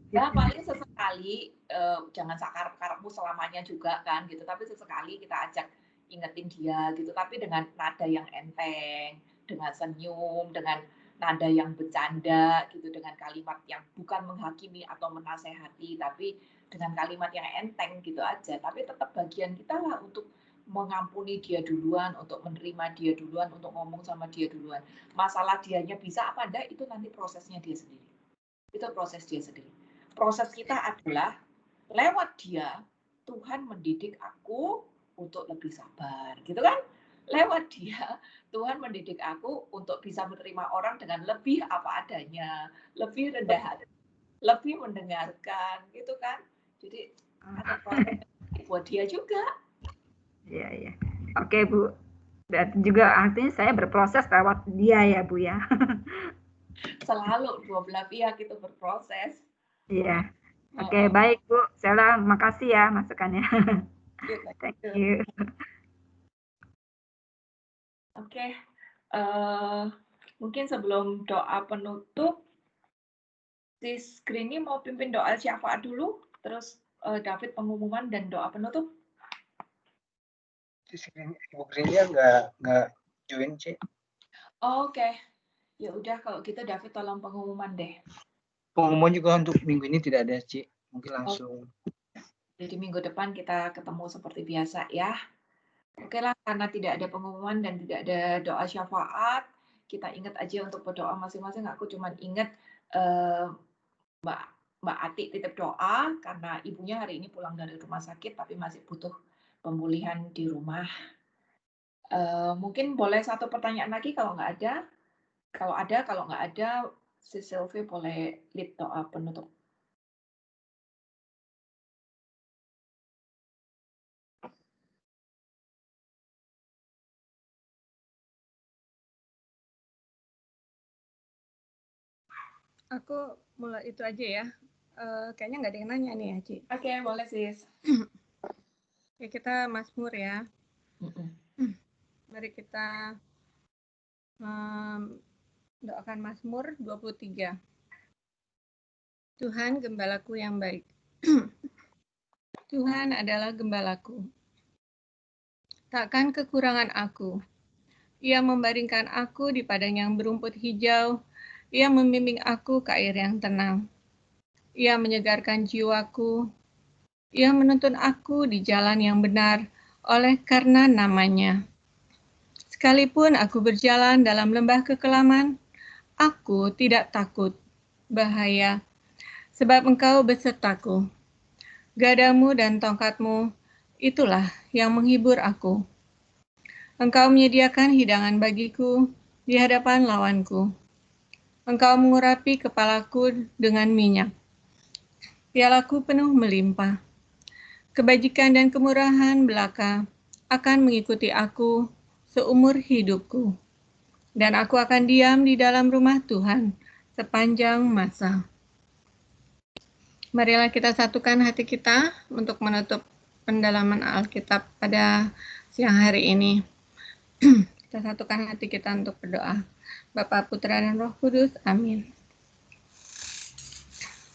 Ya paling sesekali, jangan sakarap-karapmu selamanya juga kan gitu, tapi sesekali kita ajak ingetin dia gitu, tapi dengan nada yang enteng, dengan senyum, dengan nada yang bercanda gitu, dengan kalimat yang bukan menghakimi atau menasehati, tapi dengan kalimat yang enteng gitu aja. Tapi tetap bagian kita lah untuk mengampuni dia duluan, untuk menerima dia duluan, untuk ngomong sama dia duluan. Masalah dianya bisa apa enggak, itu nanti prosesnya dia sendiri. Itu proses dia sendiri. Proses kita adalah lewat dia, Tuhan mendidik aku untuk lebih sabar, gitu kan? Lewat dia, Tuhan mendidik aku untuk bisa menerima orang dengan lebih apa adanya, lebih rendah hati, lebih mendengarkan, gitu kan? Jadi ada proses buat dia juga. Iya. Oke Bu. Dan juga artinya saya berproses lewat dia ya Bu ya. Selalu dua belah pihak itu berproses. Iya. Oke, baik Bu. Sela, makasih ya masukannya. Thank you. Oke. Mungkin sebelum doa penutup, si Skrini mau pimpin doa syafaat dulu, terus David pengumuman dan doa penutup? Ibu Grilia nggak join, Cik. Oke. Ya udah kalau gitu David tolong pengumuman deh. Pengumuman juga untuk minggu ini tidak ada, Cik. Mungkin langsung. Jadi minggu depan kita ketemu seperti biasa ya. Oke lah, karena tidak ada pengumuman dan tidak ada doa syafaat, kita ingat aja untuk berdoa masing-masing. Aku cuma ingat Mbak Ati titip doa karena ibunya hari ini pulang dari rumah sakit tapi masih butuh pemulihan di rumah. Mungkin boleh satu pertanyaan lagi kalau nggak ada. Kalau nggak ada, si Sylvie boleh lead doa penutup. Aku mulai itu aja ya. Kayaknya nggak ada yang nanya nih ya, Ci. Oke, boleh sis. Ya, kita Mazmur ya. Mari kita doakan Mazmur 23. Tuhan gembalaku yang baik. Tuhan adalah gembalaku. Takkan kekurangan aku. Ia membaringkan aku di padang yang berumput hijau. Ia membimbing aku ke air yang tenang. Ia menyegarkan jiwaku. Ia menuntun aku di jalan yang benar oleh karena namanya. Sekalipun aku berjalan dalam lembah kekelaman, aku tidak takut bahaya, sebab Engkau besertaku. Gadamu dan tongkatmu, itulah yang menghibur aku. Engkau menyediakan hidangan bagiku di hadapan lawanku. Engkau mengurapi kepalaku dengan minyak. Pialaku penuh melimpah. Kebajikan dan kemurahan belaka akan mengikuti aku seumur hidupku. Dan aku akan diam di dalam rumah Tuhan sepanjang masa. Marilah kita satukan hati kita untuk menutup pendalaman Alkitab pada siang hari ini. Kita satukan hati kita untuk berdoa. Bapa, Putra, dan Roh Kudus. Amin.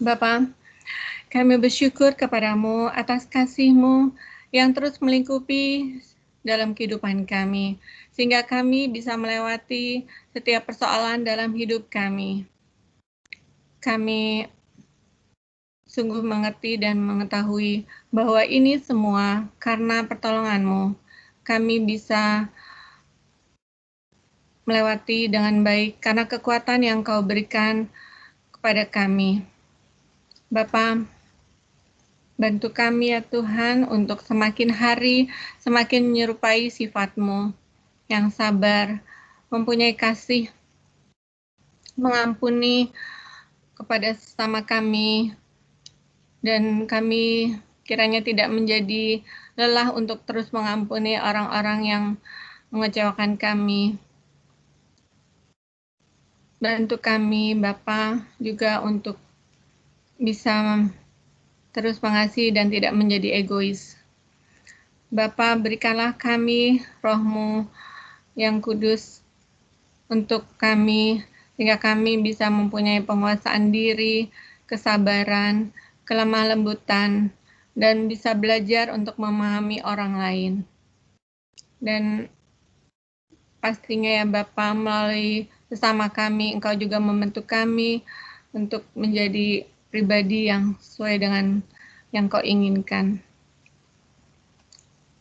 Bapa, kami bersyukur kepadamu atas kasih-Mu yang terus melingkupi dalam kehidupan kami, sehingga kami bisa melewati setiap persoalan dalam hidup kami. Kami sungguh mengerti dan mengetahui bahwa ini semua karena pertolongan-Mu. Kami bisa melewati dengan baik karena kekuatan yang Kau berikan kepada kami. Bapa, bantu kami ya Tuhan untuk semakin hari semakin menyerupai sifat-Mu yang sabar, mempunyai kasih, mengampuni kepada sesama kami, dan kami kiranya tidak menjadi lelah untuk terus mengampuni orang-orang yang mengecewakan kami. Bantu kami Bapa juga untuk bisa terus mengasihi dan tidak menjadi egois. Bapa, berikanlah kami Roh-Mu yang kudus untuk kami, sehingga kami bisa mempunyai penguasaan diri, kesabaran, kelemah lembutan, dan bisa belajar untuk memahami orang lain. Dan pastinya ya Bapa, melalui sesama kami, Engkau juga membentuk kami untuk menjadi pribadi yang sesuai dengan yang Kau inginkan.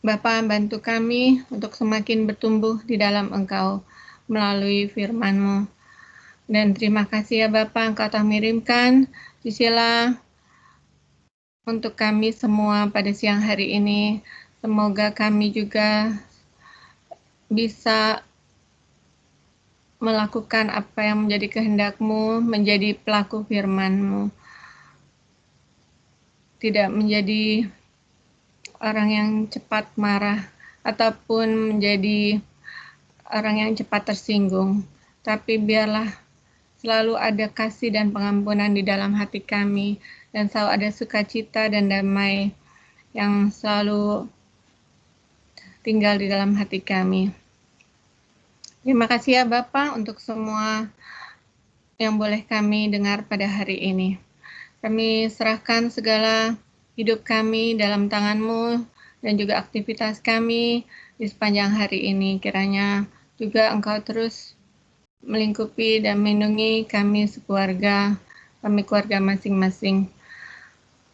Bapa, bantu kami untuk semakin bertumbuh di dalam Engkau melalui firman-Mu. Dan terima kasih ya Bapa, Engkau telah mengirimkan Sisila untuk kami semua pada siang hari ini. Semoga kami juga bisa melakukan apa yang menjadi kehendak-Mu, menjadi pelaku firman-Mu. Tidak menjadi orang yang cepat marah ataupun menjadi orang yang cepat tersinggung. Tapi biarlah selalu ada kasih dan pengampunan di dalam hati kami, dan selalu ada sukacita dan damai yang selalu tinggal di dalam hati kami. Terima kasih ya Bapak untuk semua yang boleh kami dengar pada hari ini. Kami serahkan segala hidup kami dalam tangan-Mu dan juga aktivitas kami di sepanjang hari ini. Kiranya juga Engkau terus melingkupi dan melindungi kami sekeluarga, kami keluarga masing-masing.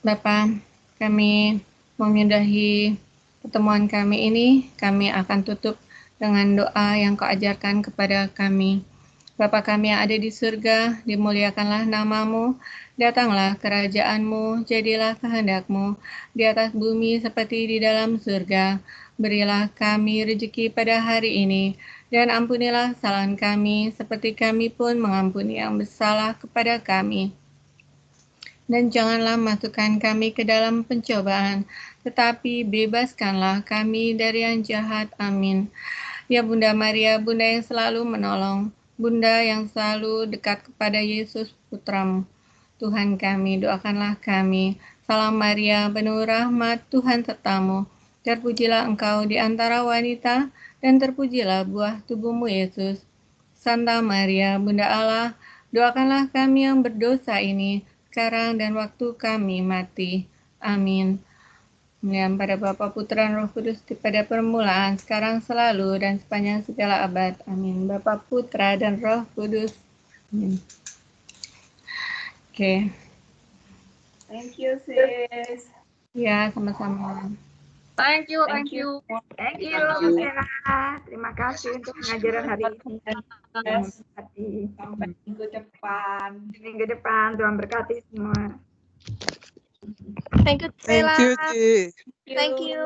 Bapa, kami menyudahi pertemuan kami ini, kami akan tutup dengan doa yang Kau ajarkan kepada kami. Bapa kami yang ada di surga, dimuliakanlah nama-Mu, datanglah kerajaan-Mu, jadilah kehendak-Mu di atas bumi seperti di dalam surga. Berilah kami rezeki pada hari ini, dan ampunilah kesalahan kami, seperti kami pun mengampuni yang bersalah kepada kami. Dan janganlah masukkan kami ke dalam pencobaan, tetapi bebaskanlah kami dari yang jahat. Amin. Ya Bunda Maria, Bunda yang selalu menolong, Bunda yang selalu dekat kepada Yesus Putramu, Tuhan kami, doakanlah kami. Salam Maria, penuh rahmat, Tuhan sertamu. Terpujilah engkau di antara wanita, dan terpujilah buah tubuhmu Yesus. Santa Maria, Bunda Allah, doakanlah kami yang berdosa ini, sekarang dan waktu kami mati. Amin. Kemuliaan pada Bapa, Putra, dan Roh Kudus, pada permulaan, sekarang, selalu, dan sepanjang segala abad. Amin. Bapa, Putra, dan Roh Kudus. Amin. Oke. Thank you, sis. Ya, sama-sama. Thank you. Thank you, Thank you. Bu Stella. Terima kasih untuk pengajaran hari ini. Yes. Berkati. Sampai minggu depan. Minggu depan, Tuhan berkati semua. Thank you, Thank you, Ci. Thank you.